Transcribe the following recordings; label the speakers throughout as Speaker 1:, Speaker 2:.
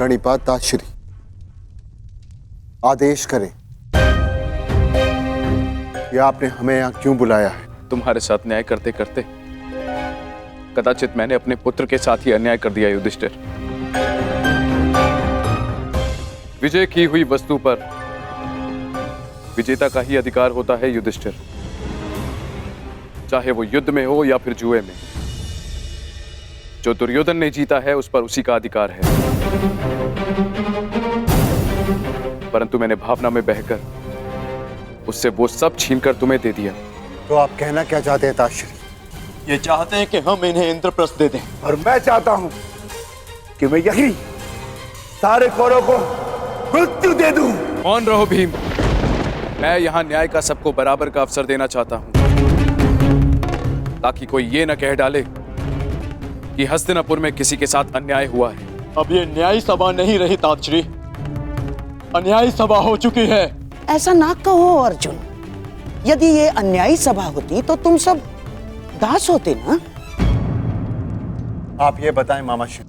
Speaker 1: प्रणिपाताश्री, आदेश करें कि आपने हमें यहाँ क्यों बुलाया है?
Speaker 2: तुम्हारे साथ न्याय करते करते कदाचित मैंने अपने पुत्र के साथ ही अन्याय कर दिया युधिष्ठिर। विजय की हुई वस्तु पर विजेता का ही अधिकार होता है युधिष्ठिर, चाहे वो युद्ध में हो या फिर जुए में। जो दुर्योधन ने जीता है उस पर उसी का अधिकार है, परंतु मैंने भावना में बहकर उससे वो सब छीनकर तुम्हें दे दिया।
Speaker 1: तो आप कहना क्या चाहते हैं ताश्री?
Speaker 3: ये चाहते हैं कि हम इन्हें इंद्रप्रस्थ दे दें।
Speaker 4: और मैं चाहता हूं कि मैं यही सारे कौरवों को मृत्यु दे दूं।
Speaker 2: मौन रहो भीम, मैं यहां न्याय का सबको बराबर का अवसर देना चाहता हूं, ताकि कोई ये न कह डाले कि हस्तिनापुर में किसी के साथ अन्याय हुआ है।
Speaker 3: अब ये न्यायी सभा नहीं रही तातश्री, अन्यायी सभा हो चुकी है।
Speaker 5: ऐसा ना कहो अर्जुन, यदि ये अन्यायी सभा होती तो तुम सब दास होते ना।
Speaker 1: आप ये बताएं मामाश्री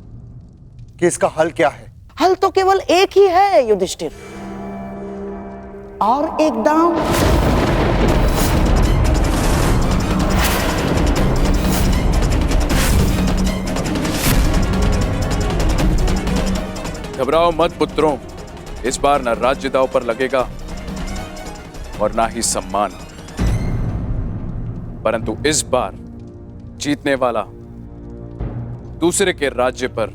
Speaker 1: कि इसका हल क्या है?
Speaker 5: हल तो केवल एक ही है युधिष्ठिर, और एक दांव।
Speaker 2: घबराओ मत पुत्रों, इस बार न राज्य दांव पर लगेगा और ना ही सम्मान, परंतु इस बार जीतने वाला दूसरे के राज्य पर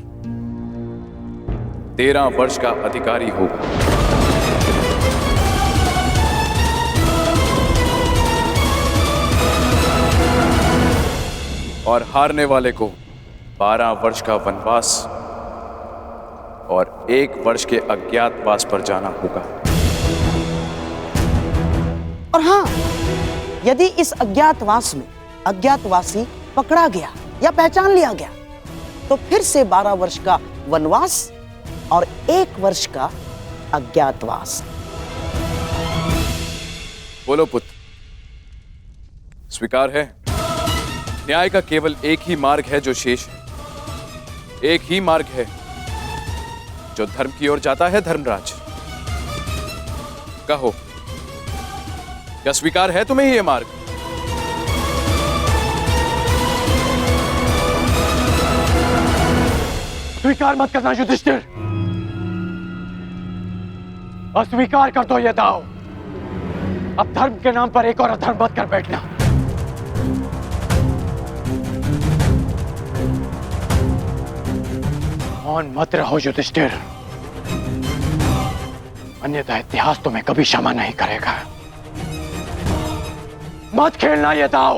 Speaker 2: 13 वर्ष का अधिकारी होगा। और हारने वाले को 12 वर्ष का वनवास और 1 वर्ष के अज्ञातवास पर जाना होगा।
Speaker 5: और हाँ, यदि इस अज्ञातवास में अज्ञातवासी पकड़ा गया या पहचान लिया गया तो फिर से 12 वर्ष का वनवास और 1 वर्ष का अज्ञातवास।
Speaker 2: बोलो पुत्र, स्वीकार है? न्याय का केवल एक ही मार्ग है जो शेष है, एक ही मार्ग है जो धर्म की ओर जाता है। धर्मराज, कहो, क्या स्वीकार है तुम्हें ये मार्ग?
Speaker 6: स्वीकार मत करना युधिष्ठिर, अस्वीकार कर दो ये दाव। अब धर्म के नाम पर एक और अधर्म मत कर बैठना। मौन मत रहो युधिष्ठिर, अन्यथा इतिहास तुम्हें कभी क्षमा नहीं करेगा। मत खेलना ये दाव।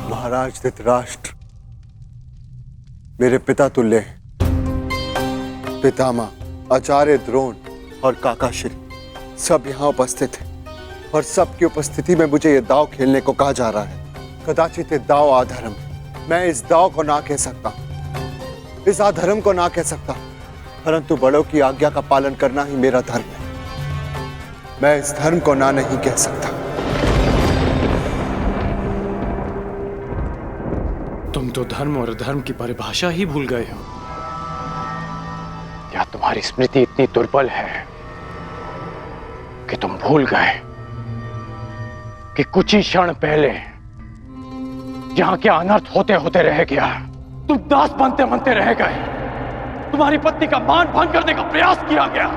Speaker 1: महाराज धृतराष्ट्र मेरे पिता तुल्य हैं। पितामह, आचार्य द्रोण और काकाश्री सब यहाँ उपस्थित हैं और सबकी उपस्थिति में मुझे ये दाव खेलने को कहा जा रहा है। कदाचित ये दाव अधर्म है, मैं इस दाव को ना कह सकता, इस अधर्म को ना कह सकता, परंतु बड़ों की आज्ञा का पालन करना ही मेरा धर्म है। मैं इस धर्म को ना नहीं कह सकता।
Speaker 6: तुम तो धर्म और अधर्म की परिभाषा ही भूल गए हो। या तुम्हारी स्मृति इतनी दुर्बल है कि तुम भूल गए कि कुछ ही क्षण पहले यहां क्या अनर्थ होते होते रह गया। तुम दास बनते बनते रह गए, तुम्हारी पत्नी का मान भंग करने का प्रयास किया गया।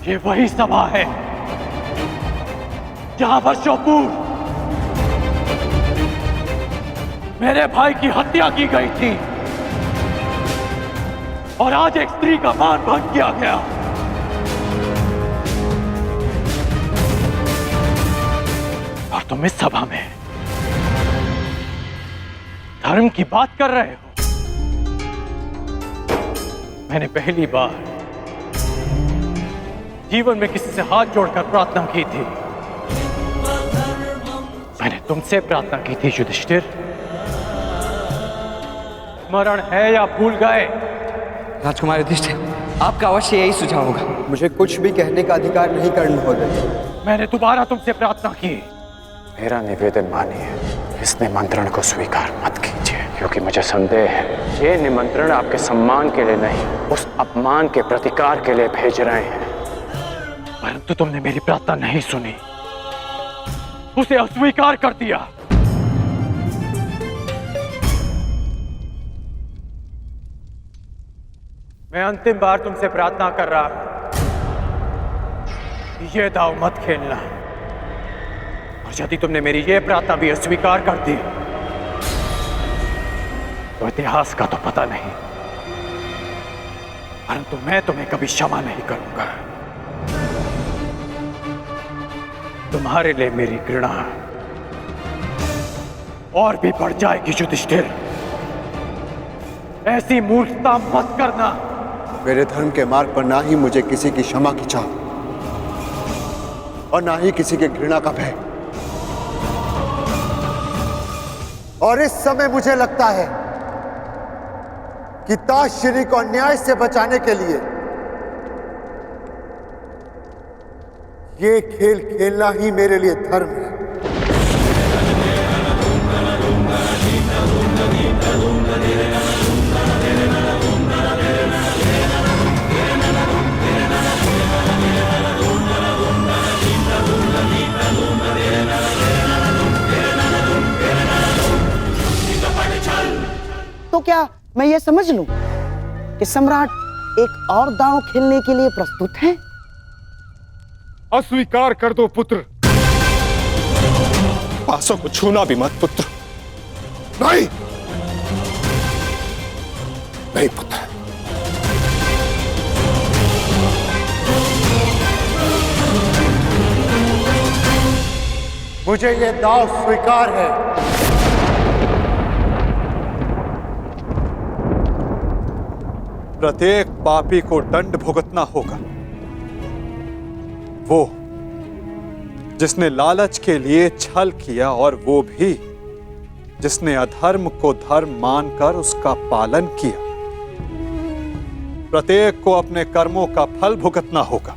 Speaker 6: ये वही सभा है जहां वर्षों पूर्व मेरे भाई की हत्या की गई थी और आज एक स्त्री का मान भंग किया गया। और तुम इस सभा में धर्म की बात कर रहे हो। मैंने पहली बार जीवन में किसी से हाथ जोड़कर प्रार्थना की थी। मैंने तुमसे प्रार्थना की थी युधिष्ठिर। स्मरण है या भूल गए?
Speaker 7: राजकुमार युधिष्ठिर, आपका अवश्य यही सुझाव होगा। मुझे कुछ भी कहने का अधिकार नहीं कर्ण महोदय।
Speaker 6: मैंने दोबारा तुमसे प्रार्थना की।
Speaker 8: मेरा निवेदन मानिए, इस निमंत्रण को स्वीकार मत कीजिए।
Speaker 6: क्योंकि मुझे संदेह है ये निमंत्रण आपके सम्मान के लिए नहीं, उस अपमान के प्रतिकार के लिए भेज रहे हैं। परंतु तुमने मेरी प्रार्थना नहीं सुनी, उसे अस्वीकार कर दिया। मैं अंतिम बार तुमसे प्रार्थना कर रहा हूं, ये दाव मत खेलना। और यदि तुमने मेरी ये प्रार्थना भी अस्वीकार कर दी तो इतिहास का तो पता नहीं, परंतु मैं तुम्हें कभी क्षमा नहीं करूंगा। तुम्हारे लिए मेरी घृणा और भी बढ़ जाएगी युधिष्ठिर। ऐसी मूर्खता मत करना।
Speaker 1: मेरे धर्म के मार्ग पर ना ही मुझे किसी की क्षमा की चाह और ना ही किसी के घृणा का भय। और इस समय मुझे लगता है कि ताश्री को अन्याय से बचाने के लिए ये खेल खेलना ही मेरे लिए धर्म है।
Speaker 5: तो क्या मैं ये समझ लूं कि सम्राट एक और दांव खेलने के लिए प्रस्तुत हैं?
Speaker 8: अस्वीकार कर दो पुत्र। पासों को छूना भी मत पुत्र।
Speaker 1: नहीं, नहीं पुत्र। मुझे यह दाव स्वीकार है।
Speaker 8: प्रत्येक पापी को दंड भुगतना होगा। वो जिसने लालच के लिए छल किया, और वो भी जिसने अधर्म को धर्म मानकर उसका पालन किया। प्रत्येक को अपने कर्मों का फल भुगतना होगा।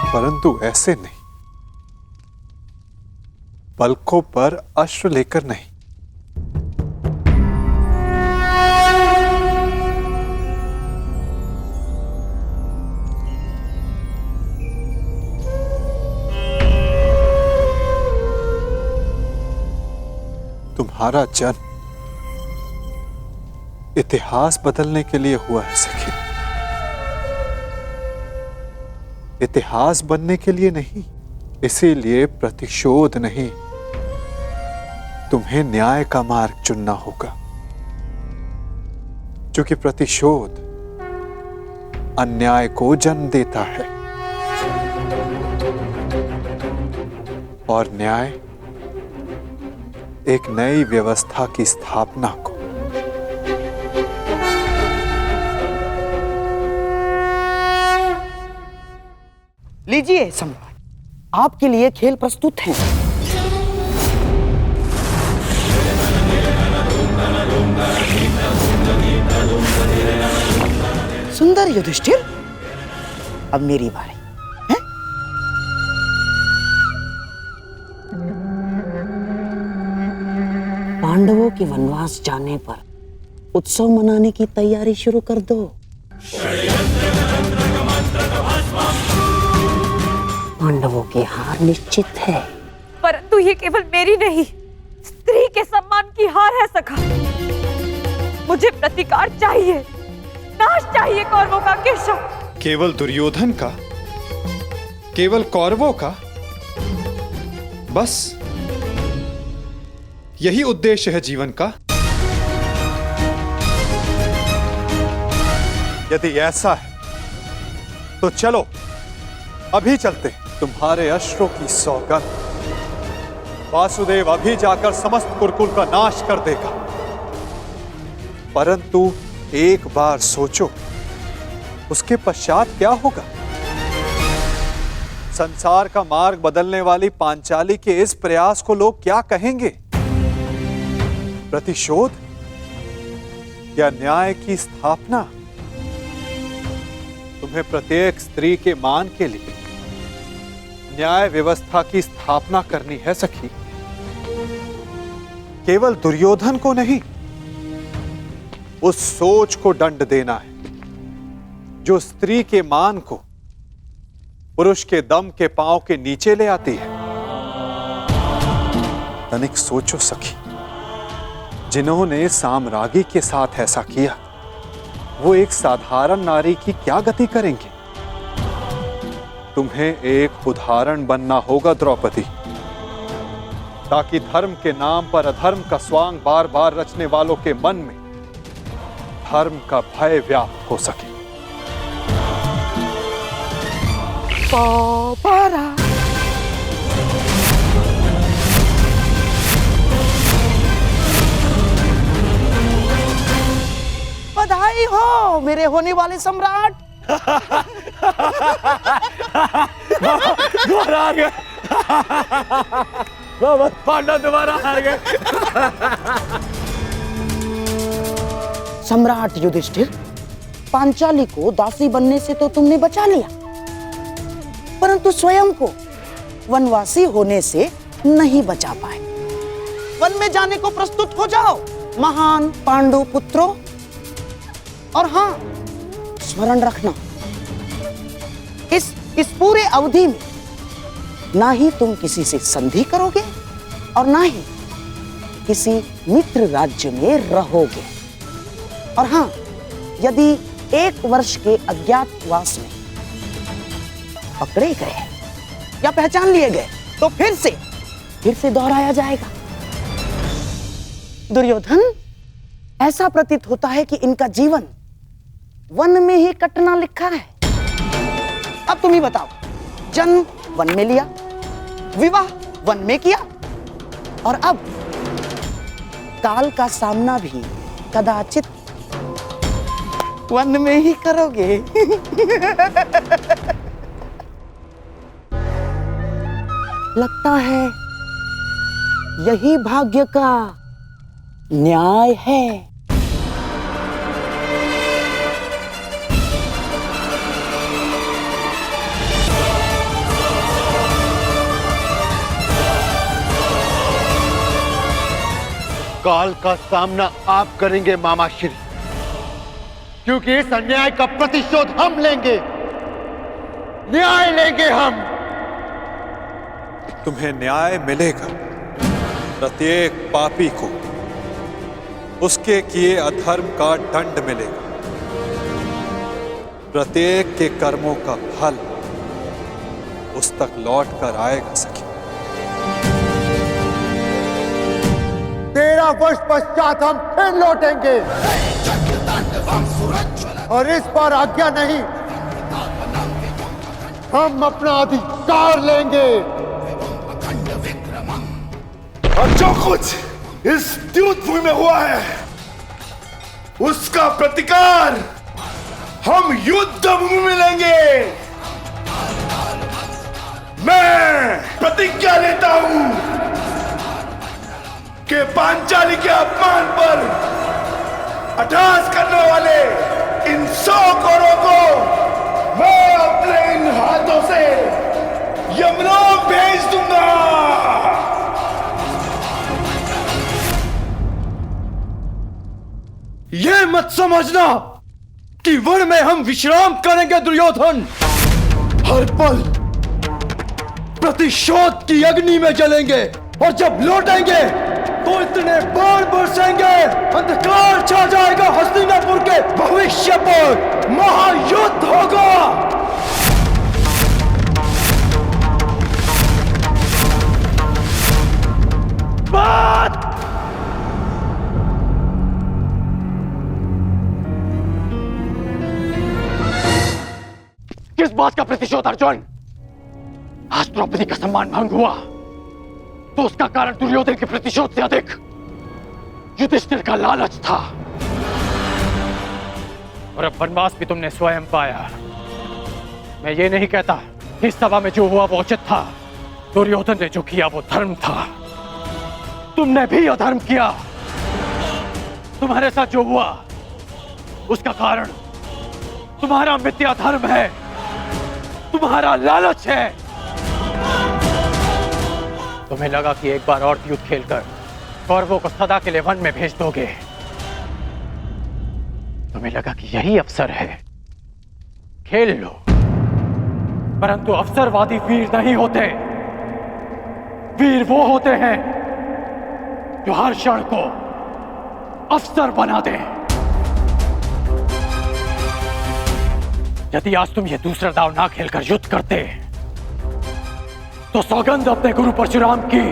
Speaker 8: परंतु ऐसे नहीं, पलकों पर अश्रु लेकर नहीं। तुम्हारा जन्म इतिहास बदलने के लिए हुआ है सखी, इतिहास बनने के लिए नहीं। इसीलिए प्रतिशोध नहीं, तुम्हें न्याय का मार्ग चुनना होगा, क्योंकि प्रतिशोध अन्याय को जन्म देता है और न्याय एक नई व्यवस्था की स्थापना को।
Speaker 5: लीजिए सम्राट, आपके लिए खेल प्रस्तुत हैं। सुंदर युधिष्ठिर, अब मेरी बारी है। पांडवों के वनवास जाने पर उत्सव मनाने की तैयारी शुरू कर दो। पांडवों की हार निश्चित है।
Speaker 9: परंतु ये केवल मेरी नहीं, स्त्री के सम्मान की हार है सखा। मुझे प्रतिकार चाहिए, नाश चाहिए कौरवों का केशव।
Speaker 8: केवल दुर्योधन का, केवल कौरवों का, बस यही उद्देश्य है जीवन का। यदि ऐसा है तो चलो अभी चलते। तुम्हारे अश्रों की सौगंध वासुदेव अभी जाकर समस्त कुरुकुल का नाश कर देगा। परंतु एक बार सोचो, उसके पश्चात क्या होगा? संसार का मार्ग बदलने वाली पांचाली के इस प्रयास को लोग क्या कहेंगे? प्रतिशोध या न्याय की स्थापना? तुम्हें प्रत्येक स्त्री के मान के लिए न्याय व्यवस्था की स्थापना करनी है सखी। केवल दुर्योधन को नहीं, उस सोच को दंड देना है जो स्त्री के मान को पुरुष के दम के पांव के नीचे ले आती है। तनिक सोचो सखी, जिन्होंने साम्राज्ञी के साथ ऐसा किया, वो एक साधारण नारी की क्या गति करेंगे? तुम्हें एक उदाहरण बनना होगा द्रौपदी, ताकि धर्म के नाम पर अधर्म का स्वांग बार बार रचने वालों के मन में धर्म का भय व्याप्त हो सके।
Speaker 5: बधाई हो मेरे होने वाले सम्राट।
Speaker 3: दोबारा आ गए। पांडव दोबारा आ गए।
Speaker 5: सम्राट युधिष्ठिर, पांचाली को दासी बनने से तो तुमने बचा लिया, परंतु स्वयं को वनवासी होने से नहीं बचा पाए। वन में जाने को प्रस्तुत हो जाओ महान पांडु पुत्रों। और हां, स्मरण रखना, इस पूरे अवधि में ना ही तुम किसी से संधि करोगे और ना ही किसी मित्र राज्य में रहोगे। और हां, यदि 1 वर्ष के अज्ञातवास में पकड़े गए या पहचान लिए गए तो फिर से दोहराया जाएगा। दुर्योधन, ऐसा प्रतीत होता है कि इनका जीवन वन में ही कटना लिखा है। अब तुम ही बताओ, जन्म वन में लिया, विवाह वन में किया, और अब काल का सामना भी कदाचित वन में ही करोगे। लगता है यही भाग्य का न्याय है।
Speaker 1: काल का सामना आप करेंगे मामाश्री, क्योंकि इस अन्याय का प्रतिशोध हम लेंगे, न्याय लेंगे हम।
Speaker 8: तुम्हें न्याय मिलेगा। प्रत्येक पापी को उसके किए अधर्म का दंड मिलेगा। प्रत्येक के कर्मों का फल उस तक लौट कर आएगा सखी।
Speaker 1: 13 वर्ष पश्चात हम फिर लौटेंगे, और इस बार आज्ञा नहीं, हम अपना अधिकार लेंगे।
Speaker 4: और जो कुछ इस द्यूत भूमि में हुआ है, उसका प्रतिकार हम युद्ध भूमि में लेंगे। मैं प्रतिज्ञा लेता हूं कि पांचाली के अपमान पर अट्टहास करने वाले इन 100 कौरवों को मैं अपने इन हाथों से यमलोक भेज दूंगा।
Speaker 3: ये मत समझना कि वन में हम विश्राम करेंगे दुर्योधन। हर पल प्रतिशोध की अग्नि में जलेंगे, और जब लौटेंगे तो इतने बाण बरसेंगे, अंधकार छा जाएगा हस्तिनापुर के भविष्य पर। महायुद्ध होगा। बात
Speaker 6: किस बात का प्रतिशोध अर्जुन? आज द्रौपदी का सम्मान भंग हुआ तो उसका कारण दुर्योधन के प्रतिशोध से अधिक युधिष्ठिर का लालच था। और अब वनवास भी तुमने स्वयं पाया। मैं ये नहीं कहता इस सभा में जो हुआ वो उचित था। दुर्योधन ने जो किया वो धर्म था। तुमने भी अधर्म किया। तुम्हारे साथ जो हुआ उसका कारण तुम्हारा मिथ्या धर्म है, तुम्हारा लालच है। तुम्हें लगा कि एक बार और युद्ध खेलकर कौरवों को सदा के लिए वन में भेज दोगे। तुम्हें लगा कि यही अवसर है, खेल लो। परंतु अवसरवादी वीर नहीं होते। वीर वो होते हैं जो हर क्षण को अवसर बना दे। यदि आज तुम ये दूसरा दांव ना खेलकर युद्ध करते तो सौगंध अपने गुरु परशुराम की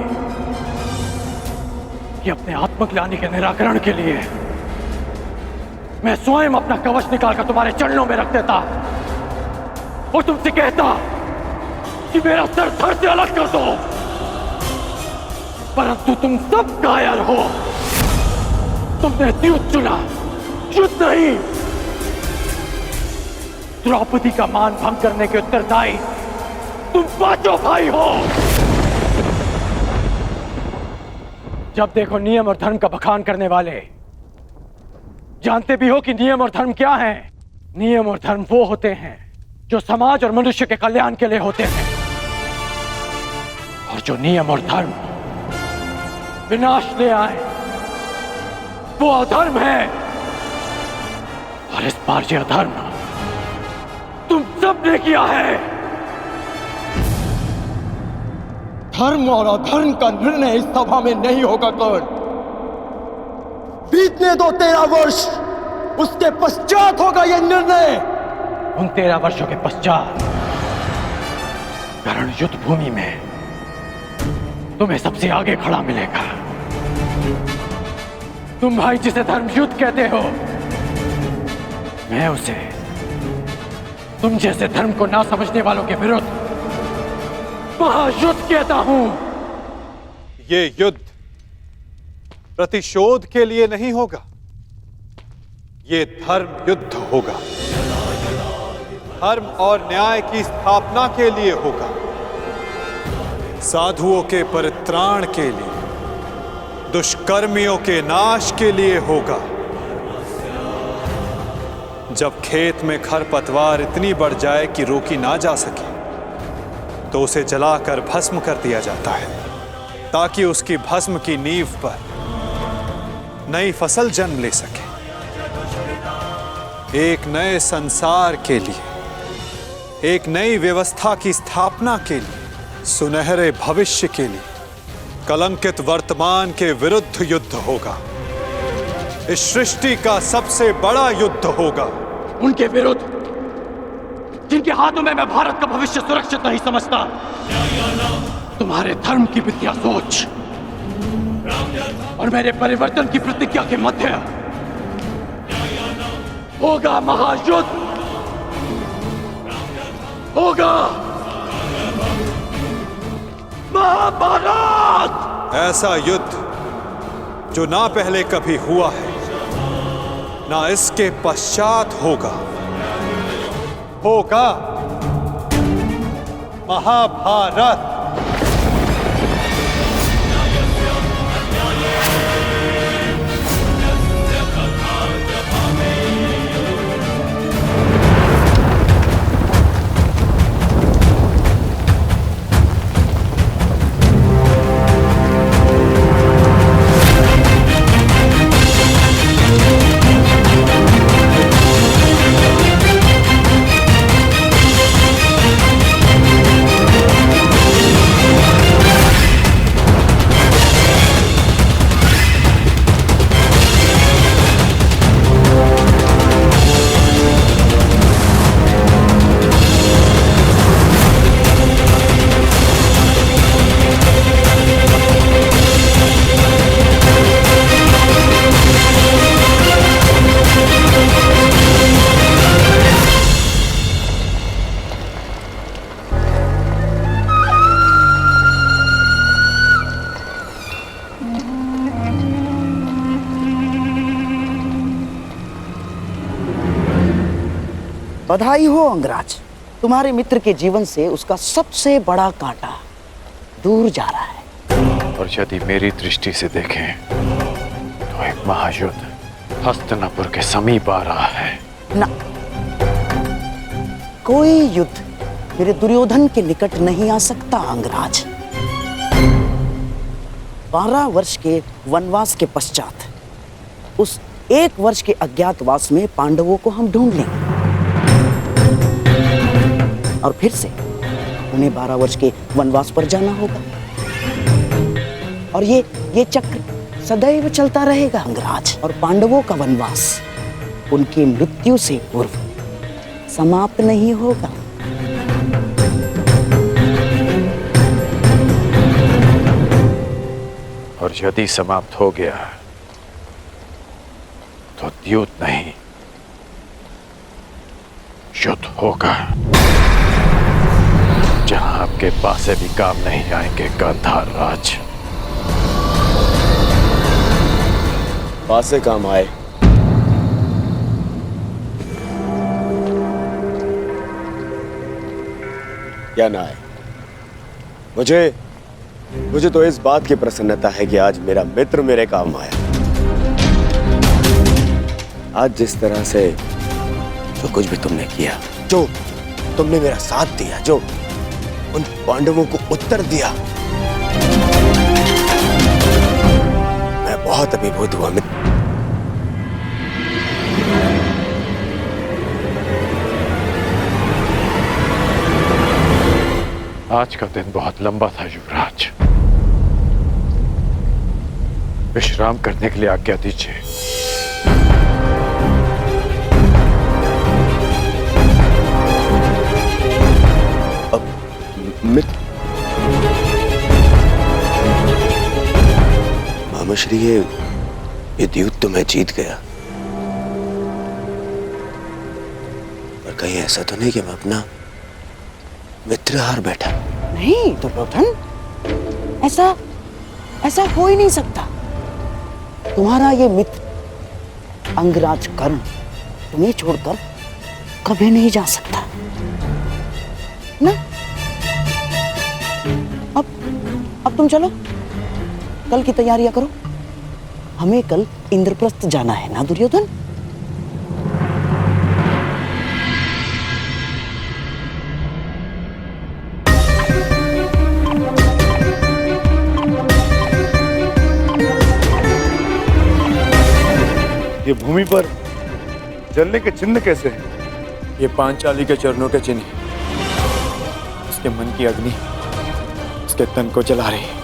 Speaker 6: कि अपने आत्मग्लानि के निराकरण के लिए मैं स्वयं अपना कवच निकालकर तुम्हारे चरणों में रख देता और तुमसे कहता कि मेरा सर धड़ से अलग कर दो। परंतु तुम सब कायर हो। तुमने युद्ध चुना, युद्ध नहीं। द्रौपदी का मान भंग करने के उत्तरदायी तुम पांचों भाई हो। जब देखो नियम और धर्म का बखान करने वाले। जानते भी हो कि नियम और धर्म क्या है? नियम और धर्म वो होते हैं जो समाज और मनुष्य के कल्याण के लिए होते हैं, और जो नियम और धर्म विनाश ले आए वो अधर्म है। और इस बार ये अधर्म तुम सब ने किया है।
Speaker 3: धर्म और अधर्म का निर्णय इस सभा में नहीं होगा कर्ण। बीतने दो 13 वर्ष, उसके पश्चात होगा यह निर्णय।
Speaker 6: उन 13 वर्षों के पश्चात कर्ण युद्ध भूमि में तुम्हें सबसे आगे खड़ा मिलेगा। तुम भाई जिसे धर्म युद्ध कहते हो, मैं उसे तुम जैसे धर्म को ना समझने वालों के विरुद्ध महायुद्ध कहता हूं।
Speaker 8: ये युद्ध प्रतिशोध के लिए नहीं होगा, ये धर्म युद्ध होगा। धर्म और न्याय की स्थापना के लिए होगा, साधुओं के परित्राण के लिए, दुष्कर्मियों के नाश के लिए होगा। जब खेत में खरपतवार इतनी बढ़ जाए कि रोकी ना जा सके तो उसे जलाकर भस्म कर दिया जाता है, ताकि उसकी भस्म की नींव पर नई फसल जन्म ले सके। एक नए संसार के लिए, एक नई व्यवस्था की स्थापना के लिए, सुनहरे भविष्य के लिए कलंकित वर्तमान के विरुद्ध युद्ध होगा। इस सृष्टि का सबसे बड़ा युद्ध होगा।
Speaker 6: उनके विरुद्ध जिनके हाथों में मैं भारत का भविष्य सुरक्षित नहीं समझता। तुम्हारे धर्म की मिथ्या सोच और मेरे परिवर्तन की प्रतिज्ञा के मध्य होगा महायुद्ध, होगा महाभारत।
Speaker 8: ऐसा युद्ध जो ना पहले कभी हुआ है, ना इसके पश्चात होगा। होगा महाभारत।
Speaker 5: बधाई हो अंगराज, तुम्हारे मित्र के जीवन से उसका सबसे बड़ा कांटा दूर जा रहा है।
Speaker 6: और यदि मेरी दृष्टि से देखें तो एक महायुद्ध हस्तिनापुर के समीप आ रहा है।
Speaker 5: ना, कोई युद्ध मेरे दुर्योधन के निकट नहीं आ सकता अंगराज। 12 वर्ष के वनवास के पश्चात उस 1 वर्ष के अज्ञातवास में पांडवों को हम ढूंढ लेंगे और फिर से उन्हें 12 वर्ष के वनवास पर जाना होगा और ये चक्र सदैव चलता रहेगा अंगराज। और पांडवों का वनवास उनकी मृत्यु से पूर्व समाप्त नहीं होगा।
Speaker 6: और यदि समाप्त हो गया तो द्यूत नहीं, युद्ध होगा जहां आपके पासे भी काम नहीं आएंगे गांधार राज।
Speaker 10: पासे काम आए या ना आए, मुझे तो इस बात की प्रसन्नता है कि आज मेरा मित्र मेरे काम आया। आज जिस तरह से जो कुछ भी तुमने किया, जो तुमने मेरा साथ दिया, जो उन पांडवों को उत्तर दिया, मैं बहुत अभिभूत हुआ मित्र।
Speaker 6: आज का दिन बहुत लंबा था युवराज, विश्राम करने के लिए आज्ञा दीजिए।
Speaker 10: अब मित्र, मामाश्री, ये द्यूत तो मैं जीत गया, पर कहीं ऐसा तो नहीं कि मैं अपना मित्र हार बैठा?
Speaker 5: नहीं दुर्योधन, ऐसा हो ही नहीं सकता। तुम्हारा ये मित्र अंगराज कर्ण तुम्हें छोड़कर कभी नहीं जा सकता ना। अब तुम चलो, कल की तैयारियां करो। हमें कल इंद्रप्रस्थ जाना है ना दुर्योधन।
Speaker 4: ये भूमि पर जलने के चिन्ह कैसे हैं?
Speaker 7: ये पांचाली के चरणों के चिन्ह हैं। उसके मन की अग्नि उसके तन को जला रही है।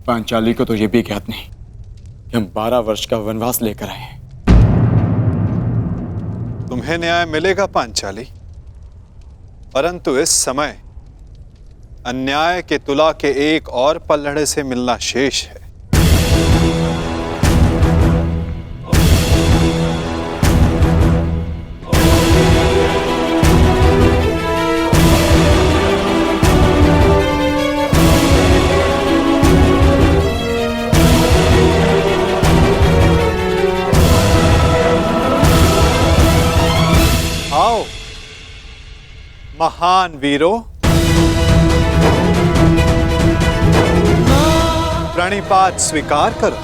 Speaker 7: पांचाली को तो ये भी ज्ञात नहीं कि हम 12 वर्ष का वनवास लेकर आए हैं।
Speaker 8: तुम्हें न्याय मिलेगा पांचाली, परंतु इस समय अन्याय के तुला के एक और पल्लड़े से मिलना शेष है। आओ महान वीरों, प्रणिपात स्वीकार करो।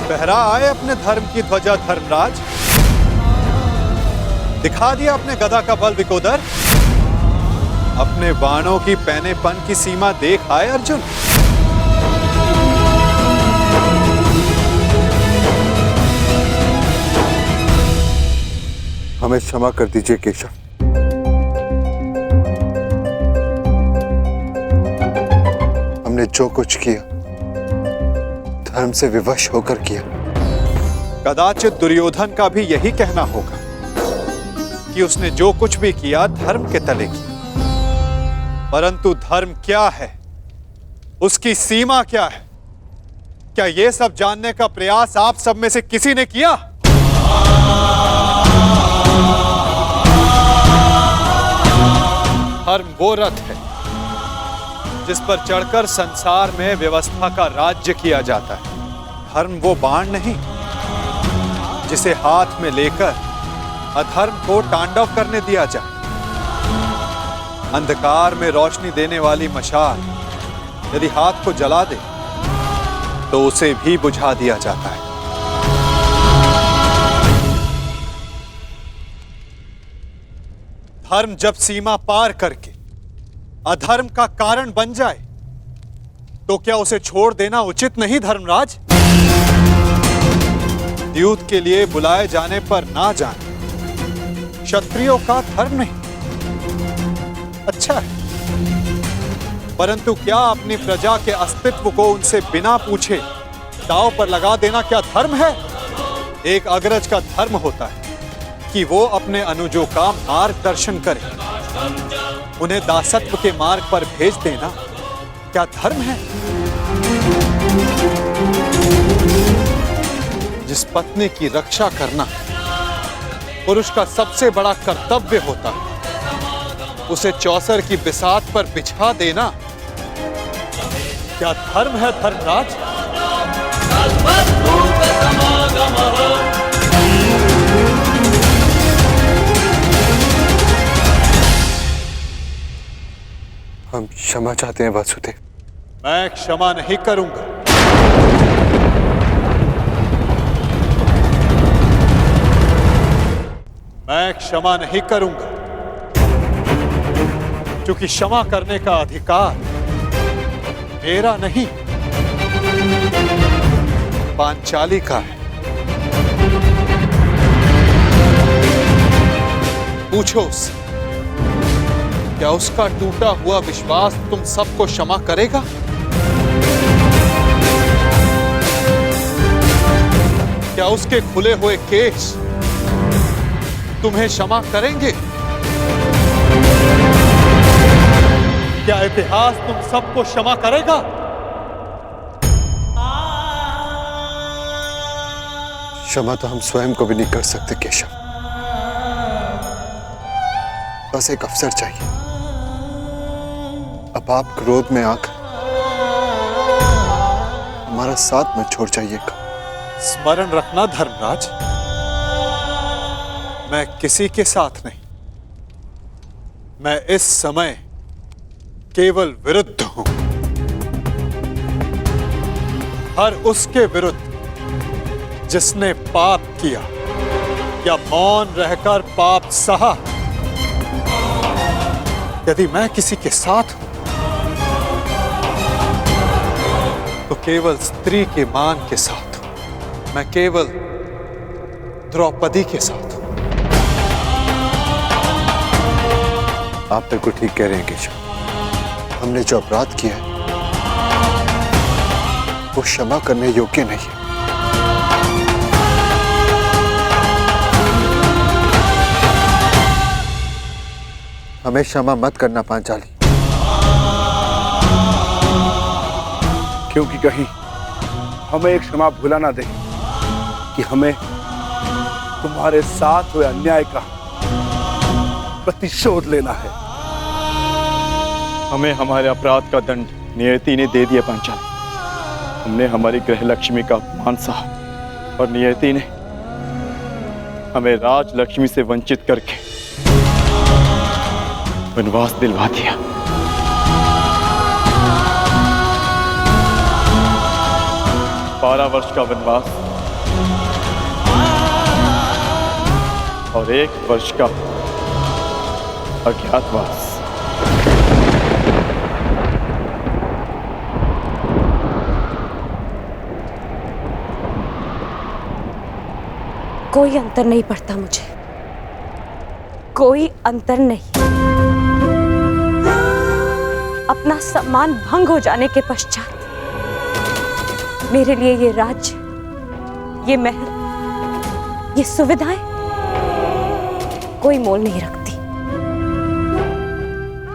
Speaker 8: फहरा आए अपने धर्म की ध्वजा धर्मराज, दिखा दिया अपने गदा का बल विकोदर, अपने बाणों की पैनेपन की सीमा देख आए अर्जुन।
Speaker 1: हमें क्षमा कर दीजिए केशव। हमने जो कुछ किया धर्म से विवश होकर किया।
Speaker 8: कदाचित दुर्योधन का भी यही कहना होगा कि उसने जो कुछ भी किया धर्म के तले किया, परंतु धर्म क्या है, उसकी सीमा क्या है, क्या यह सब जानने का प्रयास आप सब में से किसी ने किया? धर्म वो रथ है जिस पर चढ़कर संसार में व्यवस्था का राज्य किया जाता है। धर्म वो बाण नहीं जिसे हाथ में लेकर अधर्म को तांडव करने दिया जाए। अंधकार में रोशनी देने वाली मशाल यदि हाथ को जला दे तो उसे भी बुझा दिया जाता है। धर्म जब सीमा पार करके अधर्म का कारण बन जाए तो क्या उसे छोड़ देना उचित नहीं धर्मराज? युद्ध के लिए बुलाए जाने पर ना जाना क्षत्रियों का धर्म नहीं। अच्छा है, परंतु क्या अपनी प्रजा के अस्तित्व को उनसे बिना पूछे दांव पर लगा देना क्या धर्म है? एक अग्रज का धर्म होता है कि वो अपने अनुजों का मार्गदर्शन करे। उन्हें दासत्व के मार्ग पर भेज देना क्या धर्म है? जिस पत्नी की रक्षा करना पुरुष का सबसे बड़ा कर्तव्य होता है, उसे चौसर की बिसात पर बिछा देना क्या धर्म है धर्मराज?
Speaker 1: हम क्षमा चाहते हैं वासुदेव।
Speaker 8: मैं क्षमा नहीं करूंगा। मैं क्षमा नहीं करूंगा क्योंकि क्षमा करने का अधिकार मेरा नहीं, पांचाली का है। पूछो उससे, क्या उसका टूटा हुआ विश्वास तुम सबको क्षमा करेगा? क्या उसके खुले हुए केस तुम्हें क्षमा करेंगे? क्या इतिहास तुम सबको क्षमा करेगा?
Speaker 1: क्षमा तो हम स्वयं को भी नहीं कर सकते केशव। बस एक अवसर चाहिए। अब आप क्रोध में आकर हमारा साथ मत छोड़ जाइएगा।
Speaker 8: स्मरण रखना धर्मराज, मैं किसी के साथ नहीं, मैं इस समय केवल विरुद्ध हूं। हर उसके विरुद्ध जिसने पाप किया या मौन रहकर पाप सहा। यदि मैं किसी के साथ हूं तो केवल स्त्री के मान के साथ हूं। मैं केवल द्रौपदी के साथ हूं।
Speaker 1: आप बिल्कुल ठीक कह रहे हैं केशव। हमने जो अपराध किया है वो क्षमा करने योग्य नहीं है। हमें क्षमा मत करना पांचाली,
Speaker 11: क्योंकि कहीं हमें एक क्षमा भुला ना दे कि हमें तुम्हारे साथ हुए अन्याय का प्रतिशोध लेना है।
Speaker 7: हमें हमारे अपराध का दंड नियति ने दे दिया पांचाली। हमने हमारी गृह लक्ष्मी का अपमान सहा और नियति ने हमें राज लक्ष्मी से वंचित करके वनवास दिलवा दिया। बारह वर्ष का वनवास और 1 वर्ष का अज्ञातवास।
Speaker 9: कोई अंतर नहीं पड़ता मुझे, कोई अंतर नहीं। अपना सम्मान भंग हो जाने के पश्चात मेरे लिए ये राज्य, ये महल, ये सुविधाएं कोई मोल नहीं रखती।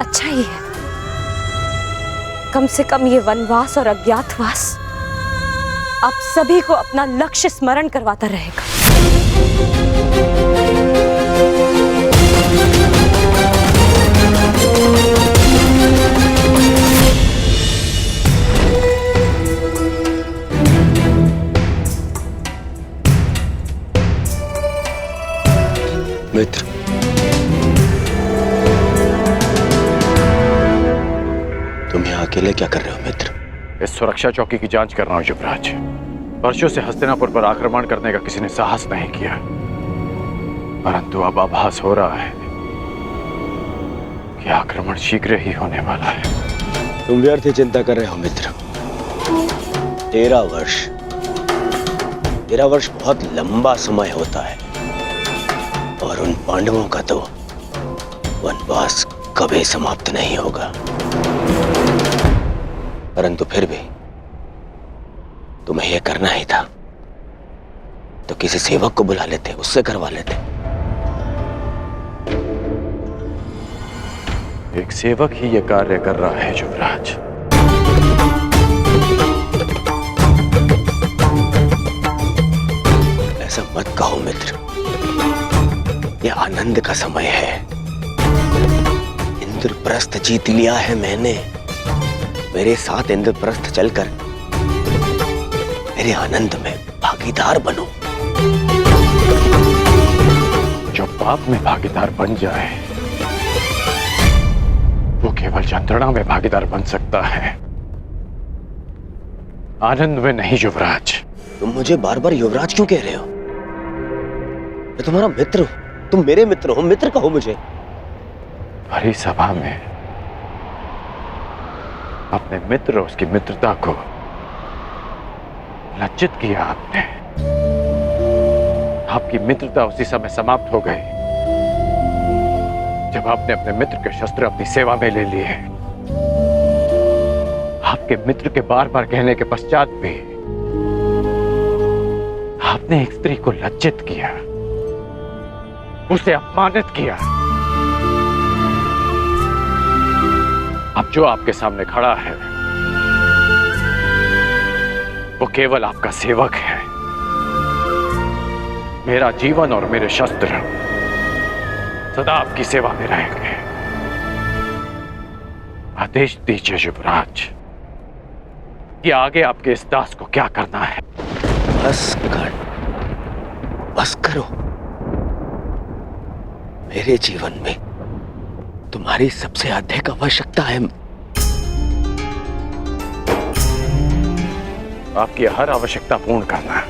Speaker 9: अच्छा ही है, कम से कम ये वनवास और अज्ञातवास आप सभी को अपना लक्ष्य स्मरण करवाता रहेगा।
Speaker 10: क्या कर रहे हो मित्र?
Speaker 6: इस सुरक्षा चौकी की जांच कर रहा हूं युवराज। वर्षों से हस्तिनापुर पर आक्रमण करने का किसी ने साहस नहीं किया, परंतु अब आभास हो रहा है कि आक्रमण शीघ्र ही होने वाला है।
Speaker 10: तुम व्यर्थ चिंता कर रहे हो मित्र। 13 वर्ष बहुत लंबा समय होता है, और उन पांडवों का तो वनवास कभी समाप्त नहीं होगा। परंतु फिर भी तुम्हें यह करना ही था तो किसी सेवक को बुला लेते, उससे करवा लेते।
Speaker 6: एक सेवक ही यह कार्य कर रहा है युवराज।
Speaker 10: ऐसा मत कहो मित्र, यह आनंद का समय है। इंद्रप्रस्थ जीत लिया है मैंने। मेरे साथ इंद्रप्रस्थ चलकर मेरे आनंद में भागीदार बनो।
Speaker 6: जो पाप में भागीदार बन जाए वो केवल यंत्रणा में भागीदार बन सकता है, आनंद में नहीं युवराज।
Speaker 10: तुम मुझे बार बार युवराज क्यों कह रहे हो? मैं तुम्हारा मित्र हूं, तुम मेरे मित्र हो, मित्र कहो मुझे।
Speaker 6: भरी सभा में अपने मित्र और उसकी मित्रता को लज्जित किया आपने। आपकी मित्रता उसी समय समाप्त हो गई जब आपने अपने मित्र के शस्त्र अपनी सेवा में ले लिए। आपके मित्र के बार बार कहने के पश्चात भी आपने एक स्त्री को लज्जित किया, उसे अपमानित किया। अब जो आपके सामने खड़ा है वो केवल आपका सेवक है। मेरा जीवन और मेरे शस्त्र सदा आपकी सेवा में रहेंगे। आदेश दीजिए युवराज कि आगे आपके इस दास को क्या करना है।
Speaker 10: बस करो। मेरे जीवन में तुम्हारी सबसे अधिक आवश्यकता है।
Speaker 6: आपकी हर आवश्यकता पूर्ण करना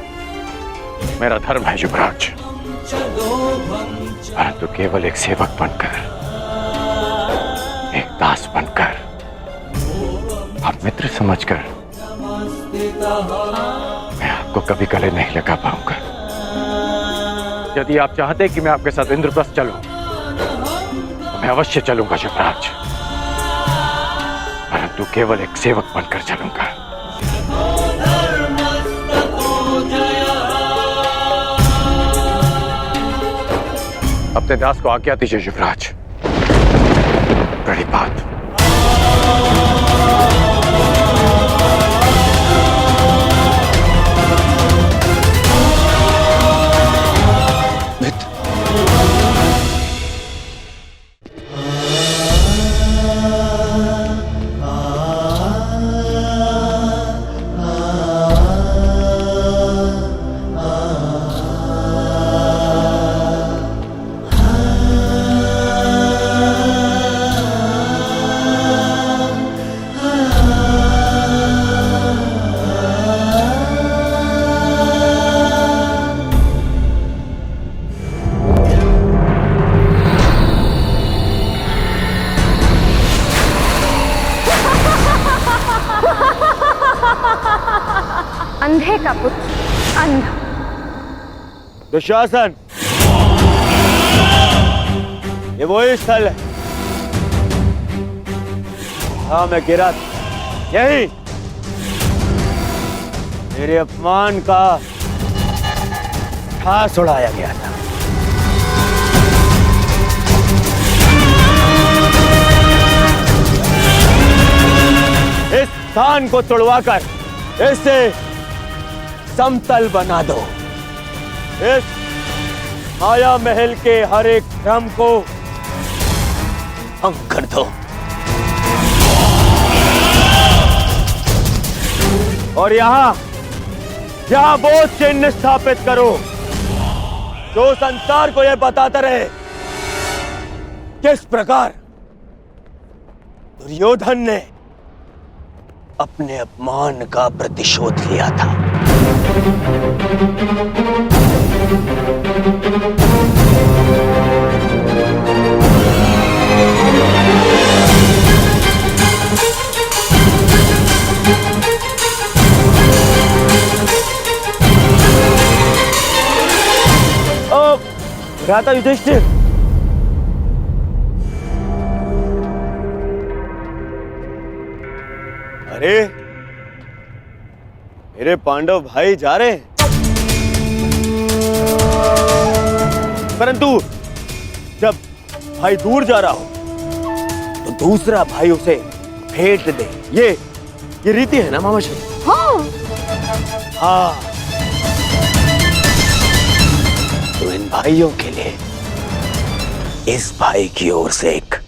Speaker 6: मेरा धर्म है युवराज, परंतु केवल एक सेवक बनकर, एक दास बनकर और मित्र समझकर मैं आपको कभी गले नहीं लगा पाऊंगा। यदि आप चाहते कि मैं आपके साथ इंद्रप्रस्थ चलूं तो मैं अवश्य चलूंगा युवराज, परंतु केवल एक सेवक बनकर चलूंगा। अपने दास को आज्ञा दीजिए युवराज। बड़ी बात।
Speaker 9: अंधे का पुत्र अंधा।
Speaker 10: दुशासन, ये वही स्थल है हाँ मैं गिरा था। यही मेरे अपमान का ठास उड़ाया गया था। इस स्थान को तोड़वाकर इसे समतल बना दो। इस माया महल के हर एक भ्रम को भंग कर दो और यहाँ बोध चिन्ह स्थापित करो जो संसार को यह बताता रहे किस प्रकार दुर्योधन ने अपने अपमान का प्रतिशोध लिया था।
Speaker 3: भ्राता युधिष्ठिर,
Speaker 10: अरे मेरे पांडव भाई जा रहे हैं, परंतु जब भाई दूर जा रहा हो तो दूसरा भाई उसे भेंट दे। ये रीति है ना मामाश्री? हाँ। तो इन भाइयों के लिए इस भाई की ओर से एक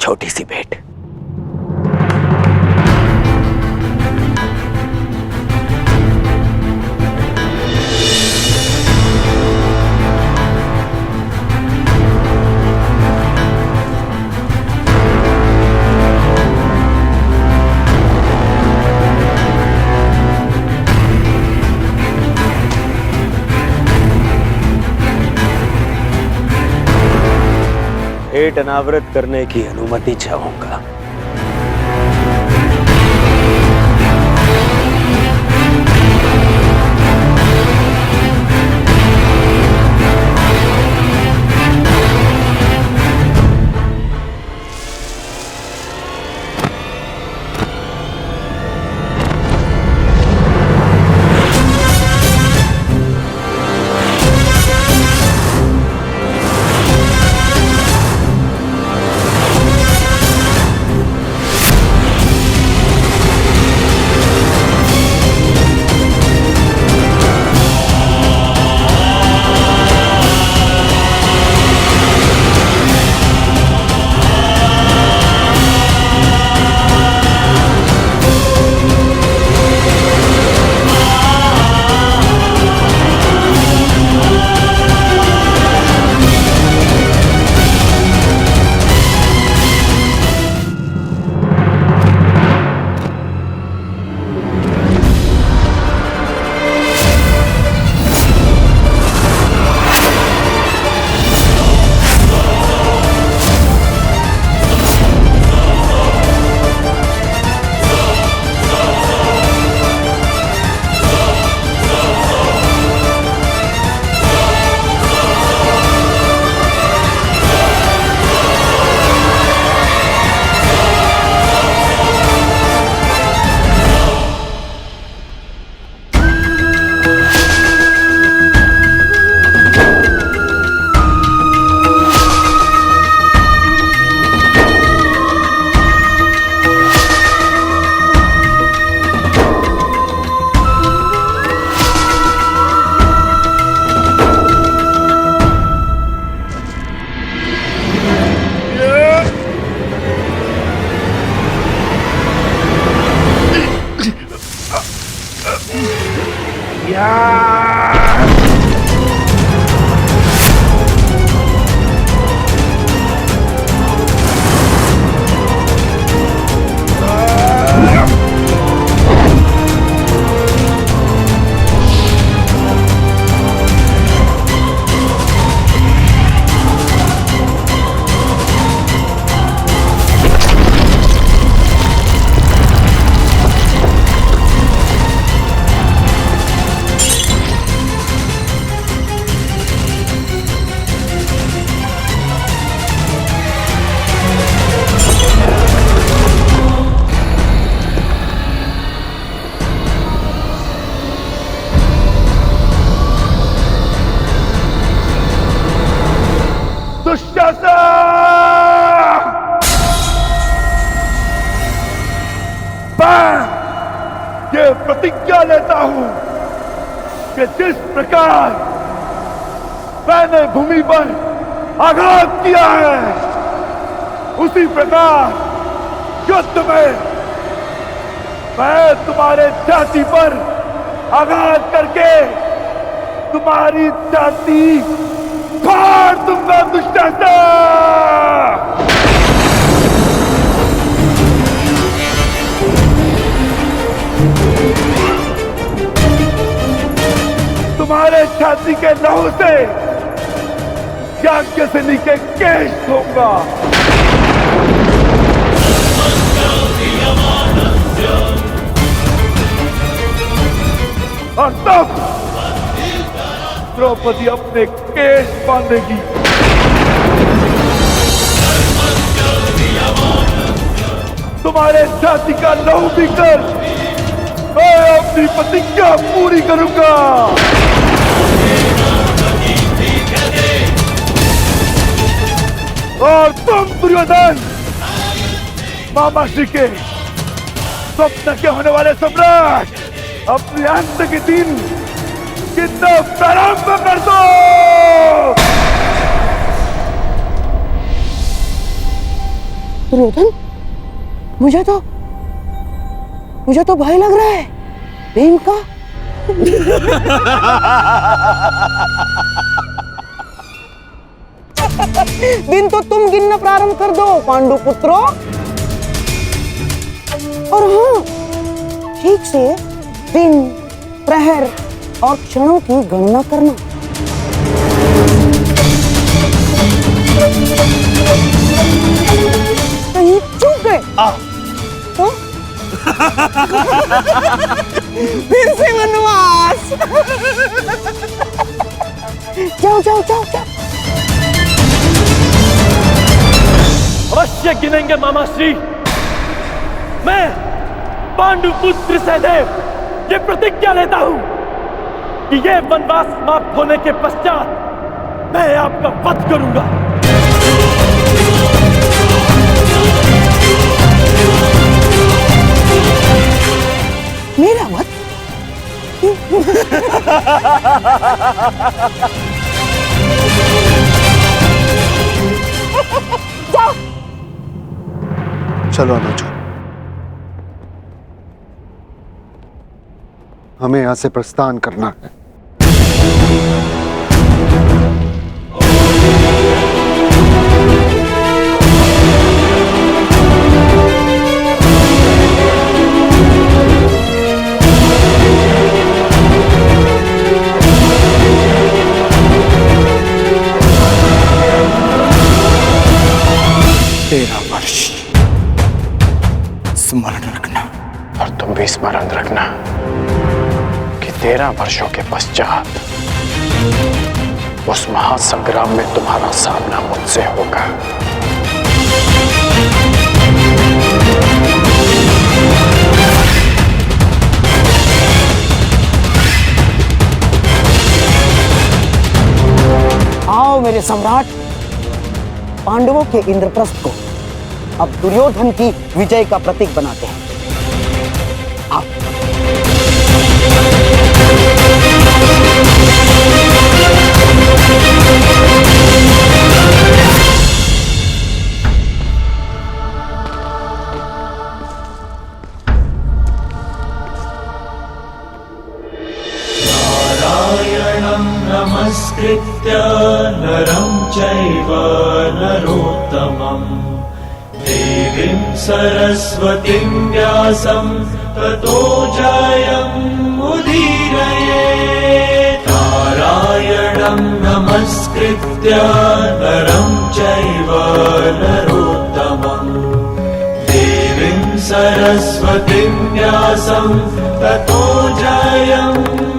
Speaker 10: छोटी सी भेंट। भेंट अनावृत करने की अनुमति चाहूंगा।
Speaker 4: ये प्रतिज्ञा लेता हूं कि जिस प्रकार मैंने भूमि पर आघात किया है उसी प्रकार युद्ध में मैं तुम्हारे छाती पर आघात करके तुम्हारी छाती फाड़ दूंगा दुष्टासा। तुम्हारे छाती के लहू से याज्ञसेनी के केश धोऊंगा। और तब द्रौपदी अपने केश बांधेगी। तुम्हारे छाती का लहू पीकर मैं अपनी प्रतिज्ञा पूरी करूंगा। और तुम दुर्योधन, मामा श्री के स्वप्न के होने वाले सम्राट, अपने अंत के दिन कितना प्रारंभ कर दो।
Speaker 5: दुर्योधन, मुझे तो भय लग रहा है भीम का। दिन तो तुम गिनना प्रारंभ कर दो पांडु पुत्रों। और हाँ, ठीक से दिन, प्रहर और क्षणों की गणना करना। कहीं चूक गए तो फिर से वनवास। जाओ जाओ जाओ जाओ।
Speaker 10: अवश्य गिनेंगे मामा श्री। मैं पांडुपुत्र सहदेव ये प्रतिज्ञा लेता हूं कि ये वनवास समाप्त होने के पश्चात मैं आपका वध करूंगा।
Speaker 5: मेरा वध? जाओ।
Speaker 1: चलो अनुज, हमें यहां से प्रस्थान करना है।
Speaker 6: स्मरण रखना, और तुम भी स्मरण रखना कि 13 वर्षों के पश्चात उस महासंग्राम में तुम्हारा सामना मुझसे होगा।
Speaker 5: आओ मेरे सम्राट, पांडवों के इंद्रप्रस्थ को अब दुर्योधन की विजय का प्रतीक बनाते हैं। आप
Speaker 12: नारायणं नमस्कृत्य नरं चैव नरोत्तमम् देवीं सरस्वतीं व्यासं ततो जयमुदीरयेत्। नारायणं नमस्कृत्य नरं चैव नरोत्तमम् देवीं सरस्वतीं व्यासं ततो जयमुदीरयेत्।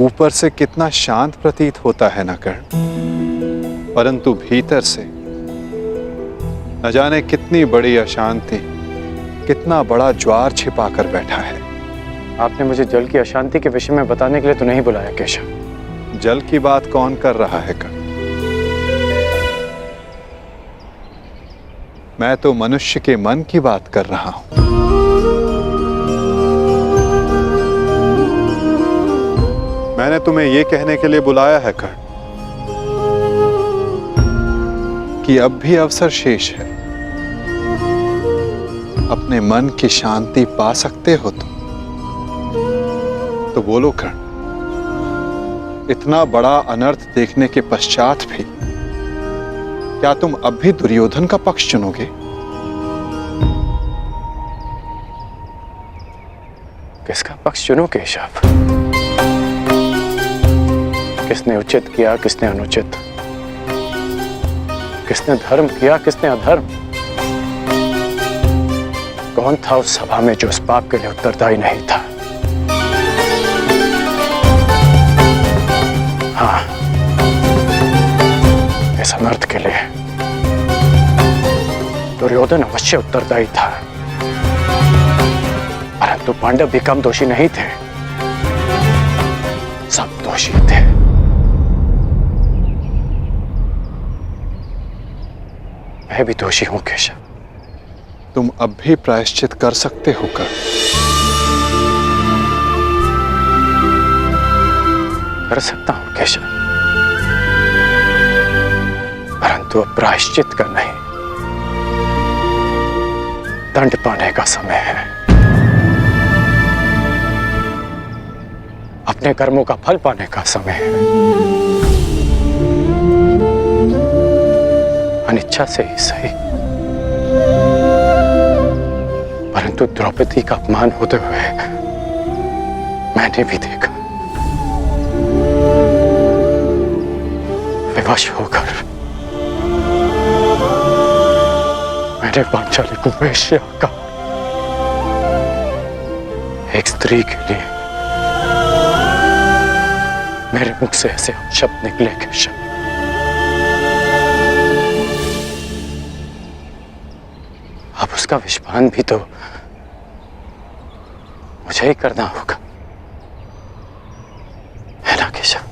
Speaker 8: ऊपर से कितना शांत प्रतीत होता है न कर्ण, परंतु भीतर से न जाने कितनी बड़ी अशांति कितना बड़ा ज्वार छिपा कर बैठा है।
Speaker 6: आपने मुझे जल की अशांति के विषय में बताने के लिए तो नहीं बुलाया केशव।
Speaker 8: जल की बात कौन कर रहा है कर्ण? मैं तो मनुष्य के मन की बात कर रहा हूं। मैंने तुम्हें यह कहने के लिए बुलाया है कर्ण कि अब भी अवसर शेष है। अपने मन की शांति पा सकते हो तो बोलो कर्ण, इतना बड़ा अनर्थ देखने के पश्चात भी क्या तुम अब भी दुर्योधन का पक्ष चुनोगे?
Speaker 6: किसका पक्ष चुनो केशव? किसने उचित किया, किसने अनुचित? किसने धर्म किया, किसने अधर्म? कौन था उस सभा में जो उस पाप के लिए उत्तरदायी नहीं था? हाँ, इस अनर्थ के लिए दुर्योधन अवश्य उत्तरदायी था, परंतु पांडव भी कम दोषी नहीं थे। सब दोषी थे। मैं भी दोषी हूं केशव।
Speaker 8: तुम अब भी प्रायश्चित कर सकते हो कर्ण।
Speaker 6: कर सकता हूं केशव, परंतु अब प्रायश्चित का नहीं, दंड पाने का समय है। अपने कर्मों का फल पाने का समय है। अनिच्छा से ही सही, परंतु द्रौपदी का अपमान होते हुए मैंने भी देखा। विवश होकर मैंने पांचाली को वेश्या कहा। एक स्त्री के लिए मेरे मुख से ऐसे शब्द निकले केशव। अब उसका विषपान भी तो मुझे ही करना होगा, है ना केशव?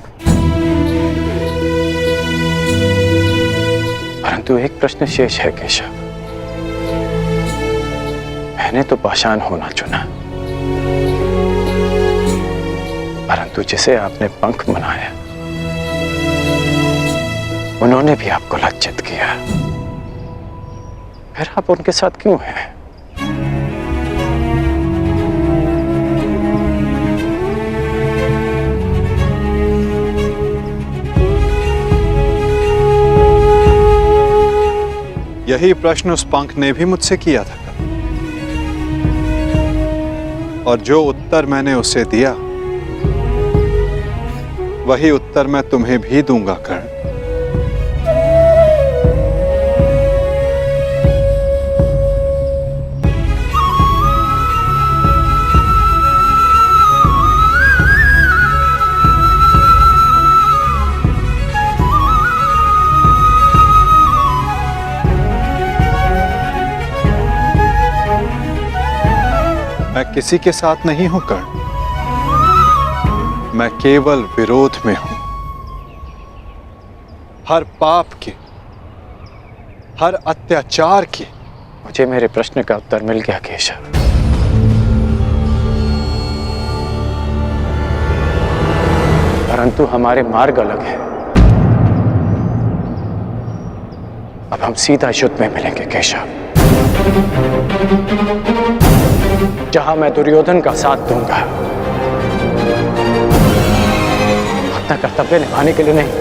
Speaker 6: परंतु एक प्रश्न शेष है केशव। मैंने तो पाषाण होना चुना, परंतु जिसे आपने पंख बनाया उन्होंने भी आपको लज्जित किया। फिर आप उनके साथ क्यों हैं?
Speaker 8: यही प्रश्न उस पंख ने भी मुझसे किया था और जो उत्तर मैंने उसे दिया वही उत्तर मैं तुम्हें भी दूंगा कर्ण। मैं किसी के साथ नहीं हूं कर्ण, मैं केवल विरोध में हूं। हर पाप के, हर अत्याचार के।
Speaker 6: मुझे मेरे प्रश्न का उत्तर मिल गया केशव। परंतु हमारे मार्ग अलग है। अब हम सीधा युद्ध में मिलेंगे केशव, जहां मैं दुर्योधन का साथ दूंगा, अपना कर्तव्य निभाने के लिए नहीं,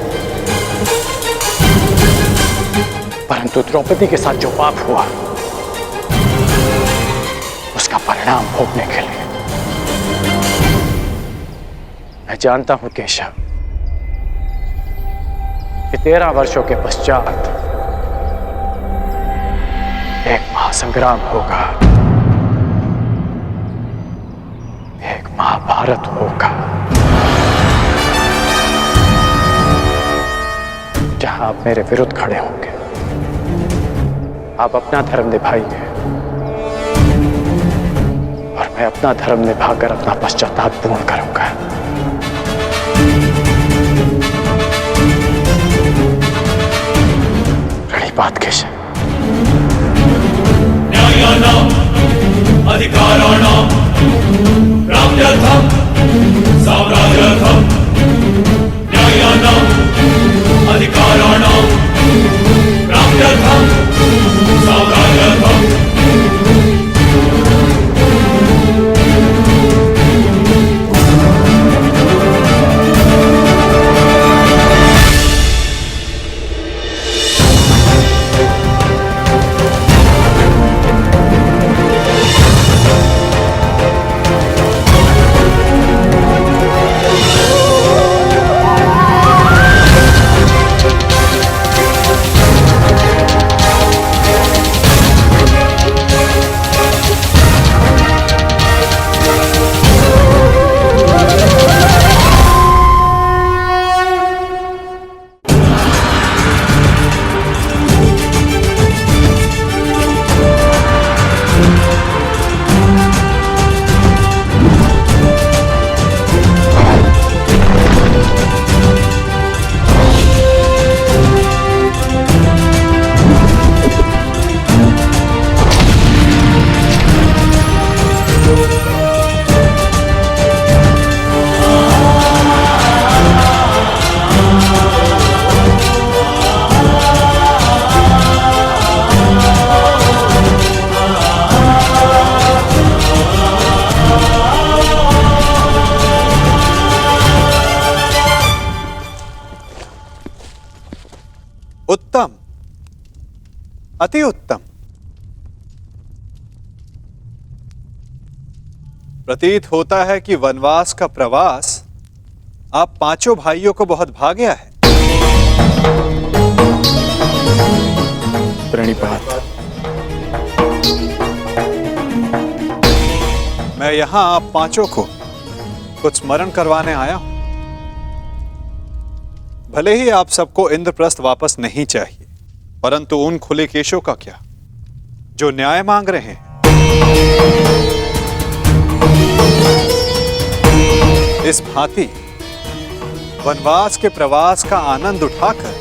Speaker 6: परंतु द्रौपदी के साथ जो पाप हुआ उसका परिणाम भोगने के लिए। मैं जानता हूं केशव कि 13 वर्षों के पश्चात एक महासंग्राम होगा, एक महाभारत होगा, जहां आप मेरे विरुद्ध खड़े होंगे। आप अपना धर्म निभाइए, मैं अपना धर्म निभाकर अपना पश्चाताप पूर्ण करूंगा। प्रणिपात केशव।
Speaker 12: न्यायानाम् अधिकाराणाम् प्राप्त्यर्थम् साम्राज्यार्थम् न्यायानाम् अधिकाराणाम् प्राप्त्यर्थम् साम्राज्यार्थम्
Speaker 8: उत्तम, अति उत्तम। प्रतीत होता है कि वनवास का प्रवास आप पांचों भाइयों को बहुत भा गया है।
Speaker 6: प्रणिपात।
Speaker 8: मैं यहां आप पांचों को कुछ स्मरण करवाने आया हूं। भले ही आप सबको इंद्रप्रस्थ वापस नहीं चाहिए, परंतु उन खुले केशों का क्या जो न्याय मांग रहे हैं। इस भांति वनवास के प्रवास का आनंद उठाकर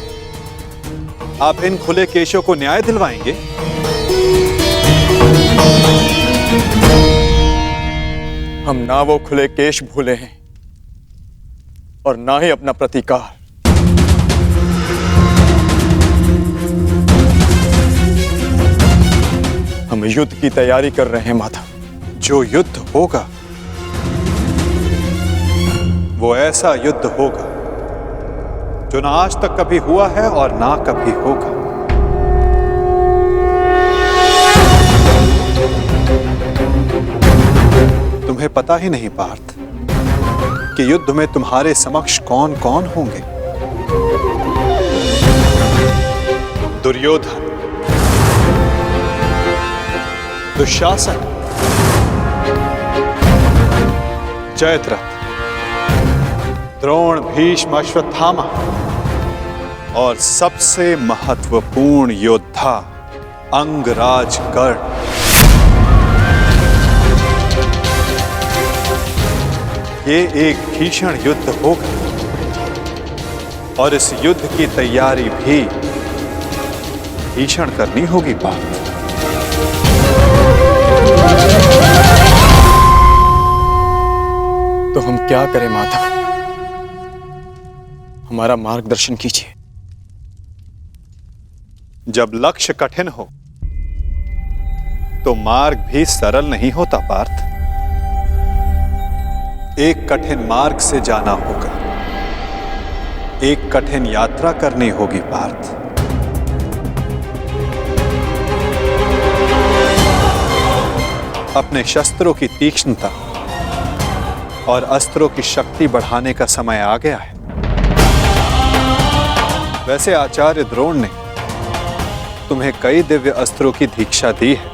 Speaker 8: आप इन खुले केशों को न्याय दिलवाएंगे।
Speaker 7: हम ना वो खुले केश भूले हैं और ना ही अपना प्रतिकार। हम युद्ध की तैयारी कर रहे हैं माधव।
Speaker 8: जो युद्ध होगा वो ऐसा युद्ध होगा जो ना आज तक कभी हुआ है और ना कभी होगा। तुम्हें पता ही नहीं पार्थ कि युद्ध में तुम्हारे समक्ष कौन कौन होंगे। दुर्योधन, दुशासन, जयद्रथ, द्रोण, भीष्म, अश्वत्थामा और सबसे महत्वपूर्ण योद्धा अंगराज कर्ण। ये एक भीषण युद्ध होगा और इस युद्ध की तैयारी भी भीषण करनी होगी पार्थ।
Speaker 7: तो हम क्या करें माधव? हमारा मार्गदर्शन कीजिए।
Speaker 8: जब लक्ष्य कठिन हो तो मार्ग भी सरल नहीं होता पार्थ। एक कठिन मार्ग से जाना होगा, एक कठिन यात्रा करनी होगी पार्थ। अपने शस्त्रों की तीक्ष्णता और अस्त्रों की शक्ति बढ़ाने का समय आ गया है। वैसे आचार्य द्रोण ने तुम्हें कई दिव्य अस्त्रों की दीक्षा दी है,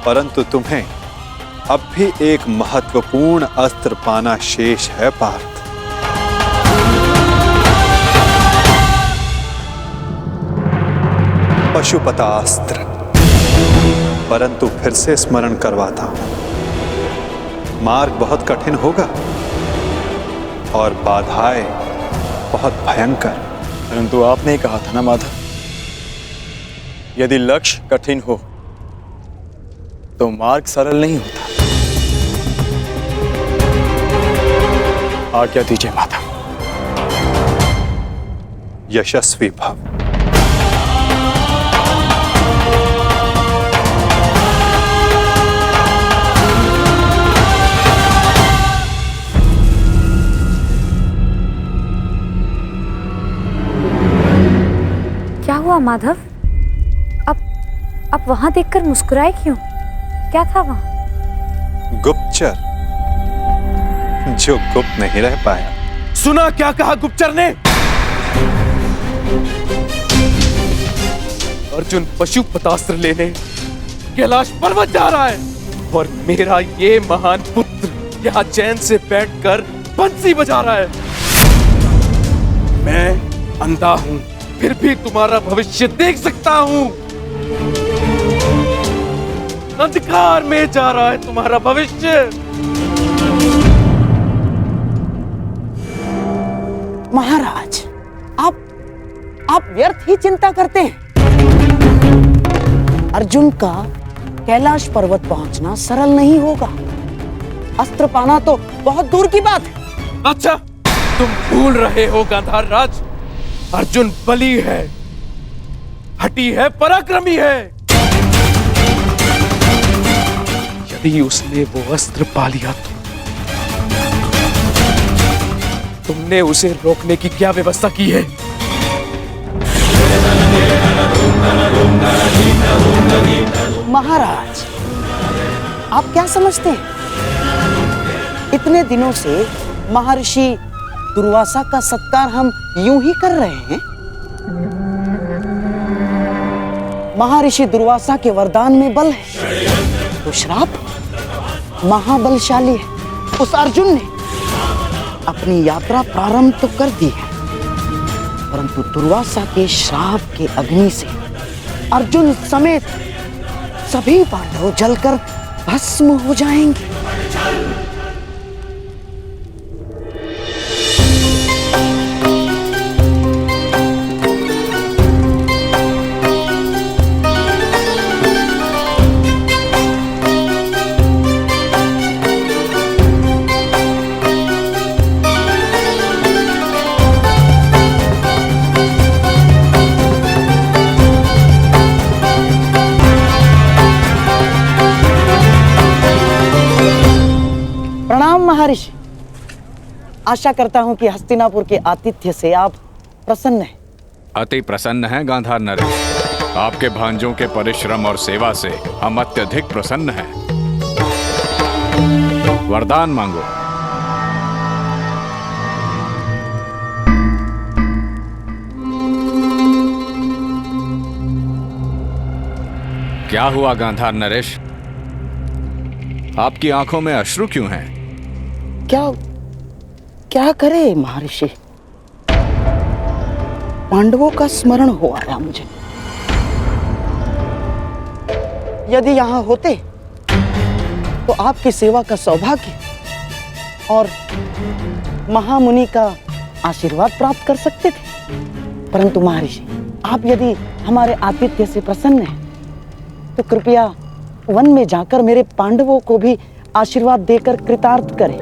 Speaker 8: परंतु तुम्हें अब भी एक महत्वपूर्ण अस्त्र पाना शेष है पार्थ। पशुपतास्त्र। परंतु फिर से स्मरण करवाता हूं, मार्ग बहुत कठिन होगा और बाधाएं बहुत भयंकर।
Speaker 7: परंतु आपने ही कहा था ना माधव, यदि लक्ष्य कठिन हो तो मार्ग सरल नहीं होता। आज्ञा दीजिए माधव।
Speaker 8: यशस्वी भव।
Speaker 9: क्या हुआ माधव? अब वहां देखकर मुस्कुराए क्यों? क्या था वहां?
Speaker 8: गुप्तचर जो गुप्त नहीं रह पाया।
Speaker 10: सुना क्या कहा गुप्तचर ने?
Speaker 2: अर्जुन पशुपतास्त्र लेने कैलाश पर्वत जा रहा है और मेरा ये महान पुत्र यहाँ चैन से बैठकर बंसी बजा रहा है। मैं अंधा हूं, फिर भी तुम्हारा भविष्य देख सकता हूं। अंधकार में जा रहा है तुम्हारा भविष्य।
Speaker 5: महाराज, आप व्यर्थ ही चिंता करते हैं। अर्जुन का कैलाश पर्वत पहुंचना सरल नहीं होगा। अस्त्र पाना तो बहुत दूर की बात है।
Speaker 2: अच्छा, तुम भूल रहे हो गांधार राज, अर्जुन बली है, हठी है, पराक्रमी है। यदि उसने वो अस्त्र पा लिया तो तुमने उसे रोकने की क्या व्यवस्था की है?
Speaker 5: महाराज, आप क्या समझते हैं? इतने दिनों से महर्षि दुर्वासा का सत्कार हम यूं ही कर रहे हैं। महर्षि दुर्वासा के वरदान में बल है तो श्राप महाबलशाली है। उस अर्जुन ने अपनी यात्रा प्रारंभ तो कर दी है, परंतु दुर्वासा के श्राप के अग्नि से अर्जुन समेत सभी पांडव जलकर भस्म हो जाएंगे। महर्षि, आशा करता हूं कि हस्तिनापुर के आतिथ्य से आप प्रसन्न हैं।
Speaker 13: अति प्रसन्न हैं गांधार नरेश। आपके भांजों के परिश्रम और सेवा से हम अत्यधिक प्रसन्न हैं। वरदान मांगो। क्या हुआ गांधार नरेश? आपकी आंखों में अश्रु क्यों हैं?
Speaker 5: क्या करे महर्षि, पांडवों का स्मरण हो आया मुझे। यदि यहां होते तो आपकी सेवा का सौभाग्य और महामुनि का आशीर्वाद प्राप्त कर सकते थे। परंतु महर्षि, आप यदि हमारे आतिथ्य से प्रसन्न हैं तो कृपया वन में जाकर मेरे पांडवों को भी आशीर्वाद देकर कृतार्थ करें।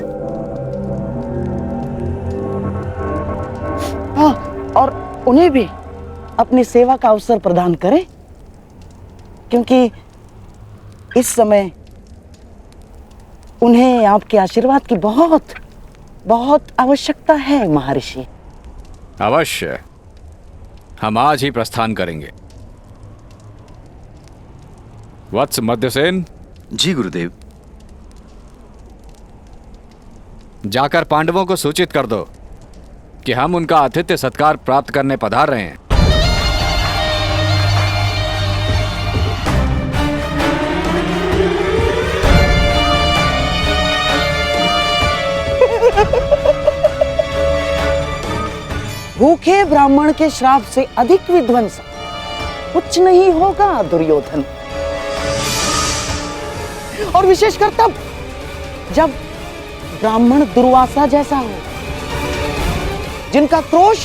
Speaker 5: हाँ, और उन्हें भी अपनी सेवा का अवसर प्रदान करें, क्योंकि इस समय उन्हें आपके आशीर्वाद की बहुत बहुत आवश्यकता है महर्षि।
Speaker 13: अवश्य, हम आज ही प्रस्थान करेंगे। वत्स मध्यसेन।
Speaker 14: जी गुरुदेव।
Speaker 13: जाकर पांडवों को सूचित कर दो कि हम उनका आतिथ्य सत्कार प्राप्त करने पधार रहे हैं।
Speaker 5: भूखे ब्राह्मण के श्राप से अधिक विध्वंस कुछ नहीं होगा दुर्योधन। और विशेषकर तब जब ब्राह्मण दुर्वासा जैसा हो, जिनका क्रोश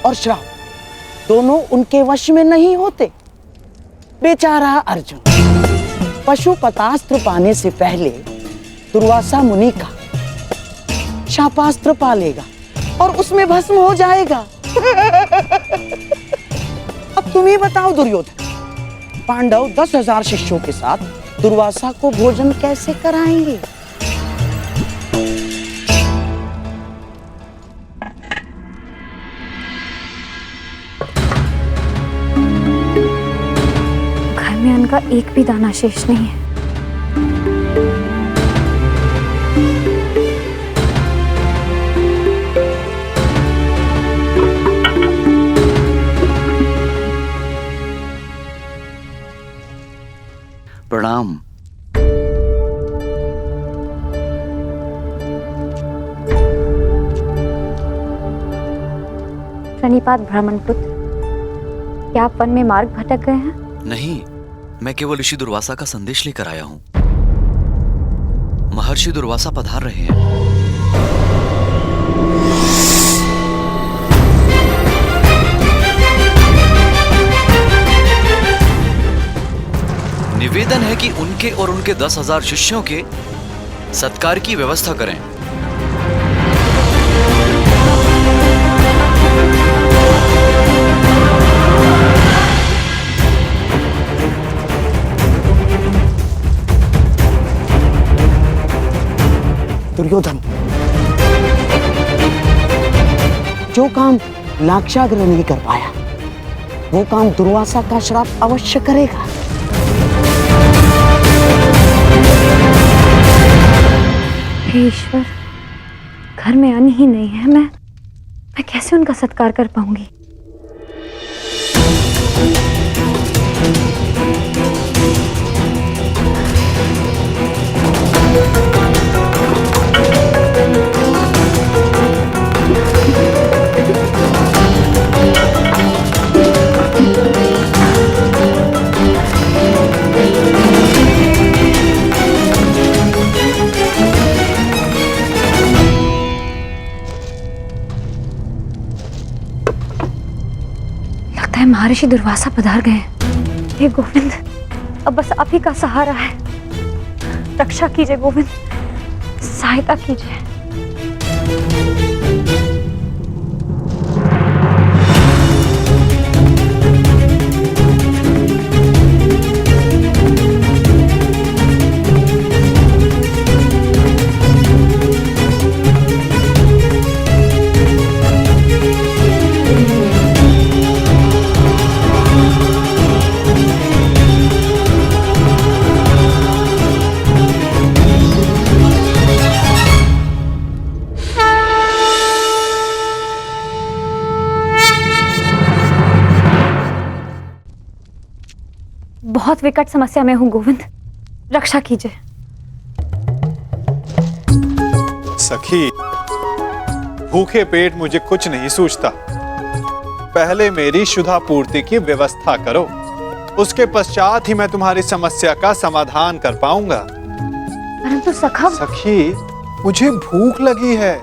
Speaker 5: और श्राप दोनों उनके वश में नहीं होते। बेचारा अर्जुन पशुपतास्त्र पाने से पहले दुर्वासा मुनि का शापास्त्र पा लेगा और उसमें भस्म हो जाएगा। अब तुम ही बताओ दुर्योधन, पांडव 10,000 शिष्यों के साथ दुर्वासा को भोजन कैसे कराएंगे?
Speaker 9: घर में अन्न का एक भी दाना शेष नहीं है।
Speaker 14: प्रणाम।
Speaker 9: प्रणिपात ब्राह्मण पुत्र, क्या आप वन में मार्ग भटक गए हैं?
Speaker 14: नहीं, मैं केवल ऋषि दुर्वासा का संदेश लेकर आया हूं। महर्षि दुर्वासा पधार रहे हैं। निवेदन है कि उनके और उनके 10,000 शिष्यों के सत्कार की व्यवस्था करें।
Speaker 5: दुर्योधन, जो काम लाक्षागृह नहीं कर पाया, वो काम दुर्वासा का श्राप अवश्य करेगा।
Speaker 9: हे ईश्वर, घर में अन्न ही नहीं है, मैं कैसे उनका सत्कार कर पाऊंगी? महर्षि दुर्वासा पधार गए। हे गोविंद, अब बस आप ही का सहारा है। रक्षा कीजिए गोविंद, सहायता कीजिए। बहुत विकट समस्या में हूं गोविंद, रक्षा कीजिए।
Speaker 8: सखी, भूखे पेट मुझे कुछ नहीं सूझता। पहले मेरी शुद्धा पूर्ति की व्यवस्था करो, उसके पश्चात ही मैं तुम्हारी समस्या का समाधान कर पाऊंगा।
Speaker 9: परंतु सखा।
Speaker 8: सखी, मुझे भूख लगी है।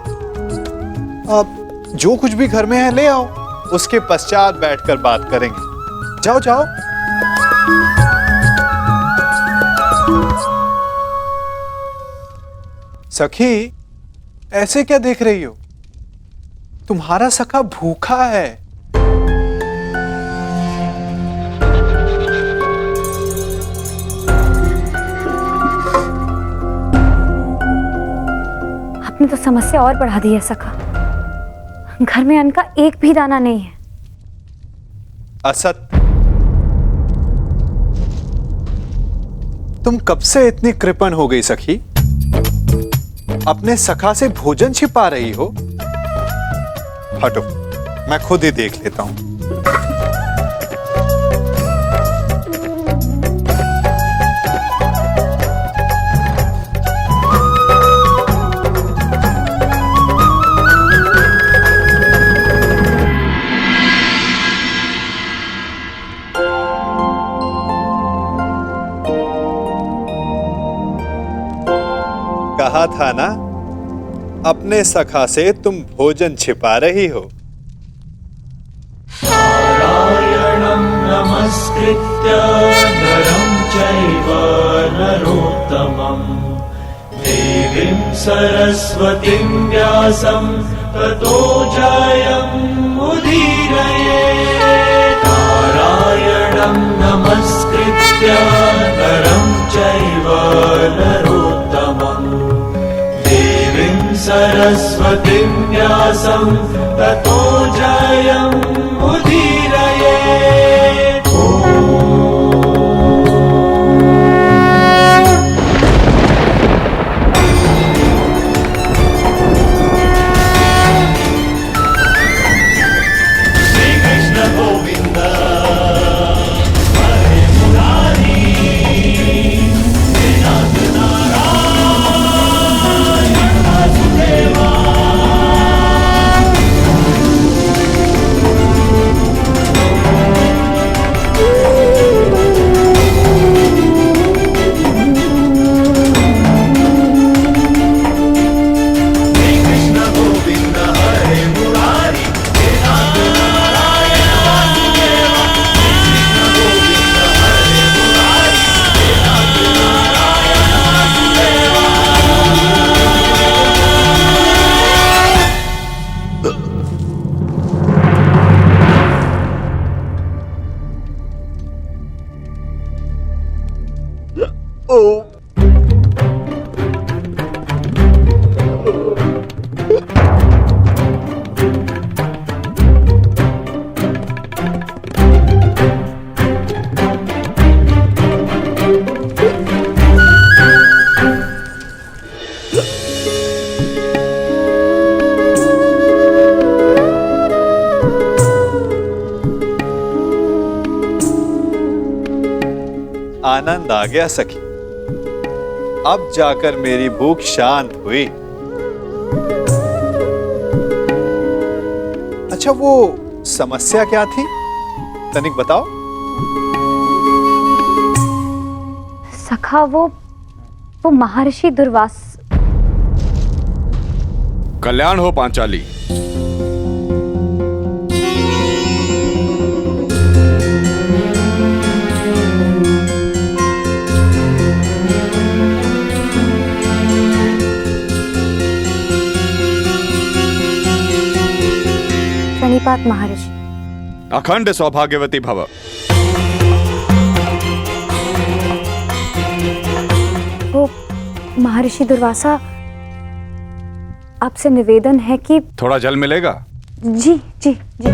Speaker 8: अब जो कुछ भी घर में है ले आओ, उसके पश्चात बैठकर बात करेंगे। जाओ जाओ। सखी, ऐसे क्या देख रही हो? तुम्हारा सखा भूखा है।
Speaker 9: आपने तो समस्या और बढ़ा दी है सखा। घर में अन्न का एक भी दाना नहीं है।
Speaker 8: असत, तुम कब से इतनी कृपण हो गई सखी? अपने सखा से भोजन छिपा रही हो? हटो, मैं खुद ही देख लेता हूं। कहा था ना, अपने सखा से तुम भोजन छिपा रही हो।
Speaker 12: नारायणं नमस्कृत्य नरं चैव नरोत्तमं देवीं सरस्वतीं व्यासं ततो जयमुदीरयेत्। नारायणं नमस्कृत्य नरं चैव नरोत्तमं देवीं सरस्वतीं व्यासं ततो जयमुदीरयेत्।
Speaker 8: आनंद आ गया सखी, अब जाकर मेरी भूख शांत हुई। अच्छा, वो समस्या क्या थी, तनिक बताओ।
Speaker 9: सखा, वो महर्षि दुर्वास।
Speaker 13: कल्याण हो पांचाली।
Speaker 9: प्रणिपात महर्षि।
Speaker 13: अखंड सौभाग्यवती भव।
Speaker 9: वो महर्षि दुर्वासा, आपसे निवेदन है कि
Speaker 13: थोड़ा जल मिलेगा?
Speaker 9: जी जी जी।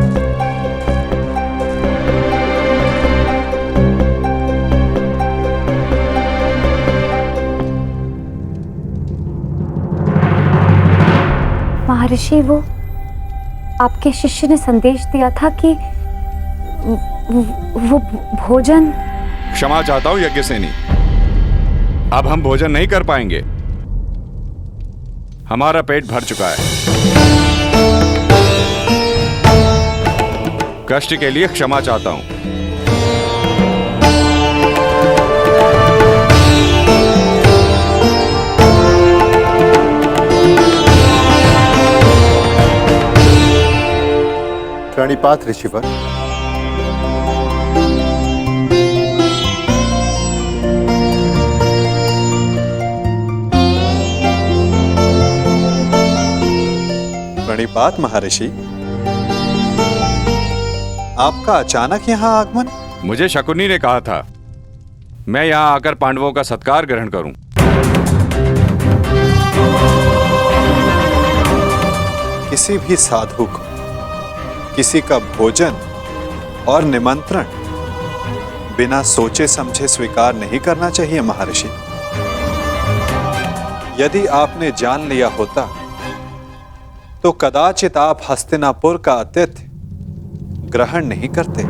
Speaker 9: महर्षि, वो आपके शिष्य ने संदेश दिया था कि वो भोजन।
Speaker 13: क्षमा चाहता हूं यज्ञसेनी, अब हम भोजन नहीं कर पाएंगे। हमारा पेट भर चुका है। कष्ट के लिए क्षमा चाहता हूं।
Speaker 1: प्रणिपात ऋषिवर।
Speaker 8: प्रणिपात महर्षि, आपका अचानक यहाँ आगमन?
Speaker 13: मुझे शकुनी ने कहा था मैं यहाँ आकर पांडवों का सत्कार ग्रहण करूं।
Speaker 8: किसी भी साधु को किसी का भोजन और निमंत्रण बिना सोचे समझे स्वीकार नहीं करना चाहिए महर्षि। यदि आपने जान लिया होता तो कदाचित आप हस्तिनापुर का आतिथ्य ग्रहण नहीं करते।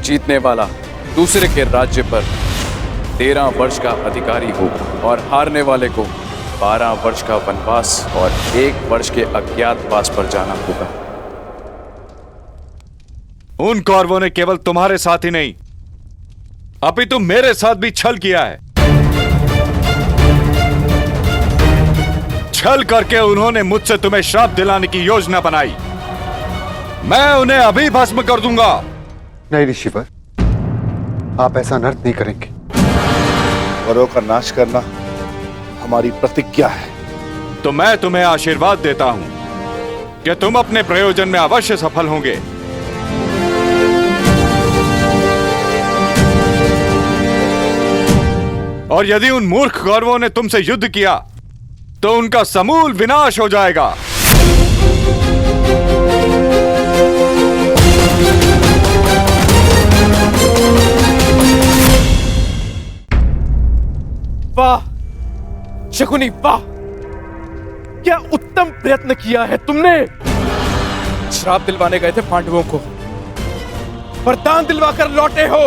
Speaker 2: जीतने वाला दूसरे के राज्य पर 13 वर्ष का अधिकारी हो और हारने वाले को
Speaker 7: 12 वर्ष का वनवास और 1 वर्ष के अज्ञातवास पर जाना होगा।
Speaker 13: उन कौरवों ने केवल तुम्हारे साथ ही नहीं, अपितु मेरे साथ भी छल किया है। छल करके उन्होंने मुझसे तुम्हें श्राप दिलाने की योजना बनाई। मैं उन्हें अभी भस्म कर दूंगा।
Speaker 1: नहीं ऋषिवर, आप ऐसा अनर्थ नहीं करेंगे।
Speaker 11: वरों का नाश करना हमारी प्रतिज्ञा है।
Speaker 13: तो मैं तुम्हें आशीर्वाद देता हूं कि तुम अपने प्रयोजन में अवश्य सफल होंगे। और यदि उन मूर्ख कौरवों ने तुमसे युद्ध किया तो उनका समूल विनाश हो जाएगा।
Speaker 2: वाह शकुनी, वाह! क्या उत्तम प्रयत्न किया है तुमने। श्राप दिलवाने गए थे पांडवों को, वरदान दिलवाकर लौटे हो।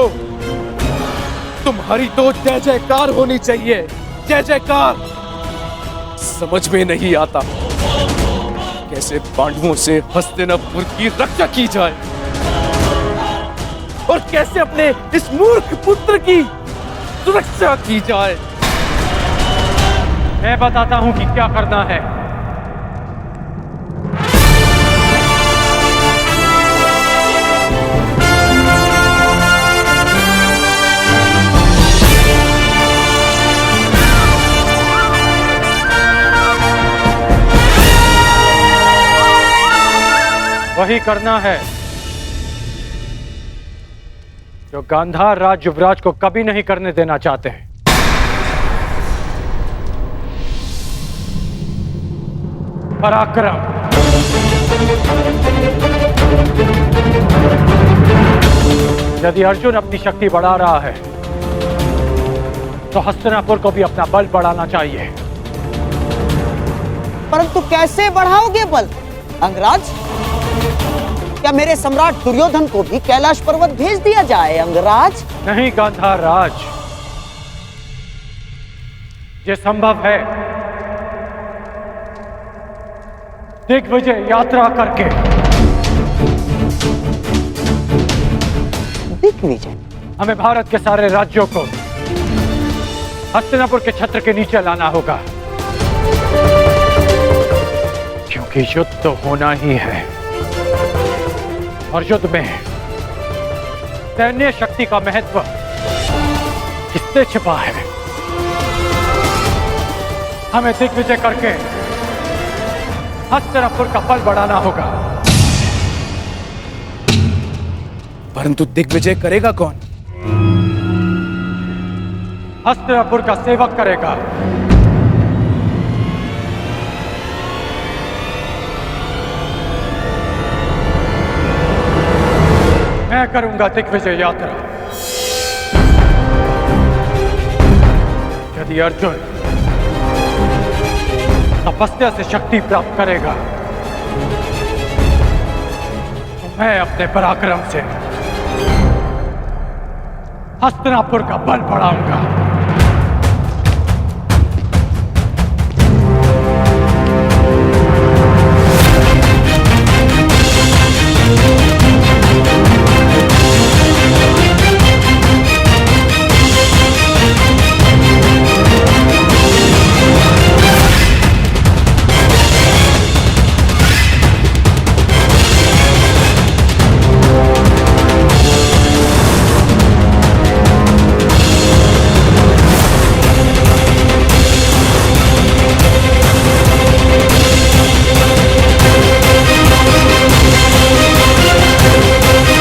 Speaker 2: तुम्हारी तो जय जयकार होनी चाहिए, जय जयकार। समझ में नहीं आता कैसे पांडवों से हस्तिनापुर की रक्षा की जाए और कैसे अपने इस मूर्ख पुत्र की सुरक्षा की जाए।
Speaker 6: मैं बताता हूं कि क्या करना है। वही करना है जो गांधार राज युवराज को कभी नहीं करने देना चाहते हैं। पराक्रम। यदि अर्जुन अपनी शक्ति बढ़ा रहा है तो हस्तिनापुर को भी अपना बल बढ़ाना चाहिए।
Speaker 5: परंतु कैसे बढ़ाओगे बल अंगराज? क्या मेरे सम्राट दुर्योधन को भी कैलाश पर्वत भेज दिया जाए अंगराज?
Speaker 6: नहीं गांधार राज, ये संभव है दिग्विजय यात्रा करके।
Speaker 5: दिग्विजय?
Speaker 6: हमें भारत के सारे राज्यों को हस्तिनापुर के छत्र के नीचे लाना होगा, क्योंकि युद्ध तो होना ही है और युद्ध में सैन्य शक्ति का महत्व किससे छिपा है। हमें दिग्विजय करके हस्तिनापुर का बल बढ़ाना होगा।
Speaker 2: परंतु दिग्विजय करेगा कौन?
Speaker 6: हस्तिनापुर का सेवक करेगा। मैं करूंगा दिग्विजय यात्रा। यदि अर्जुन तपस्या से शक्ति प्राप्त करेगा तो मैं अपने पराक्रम से हस्तिनापुर का बल बढ़ाऊंगा।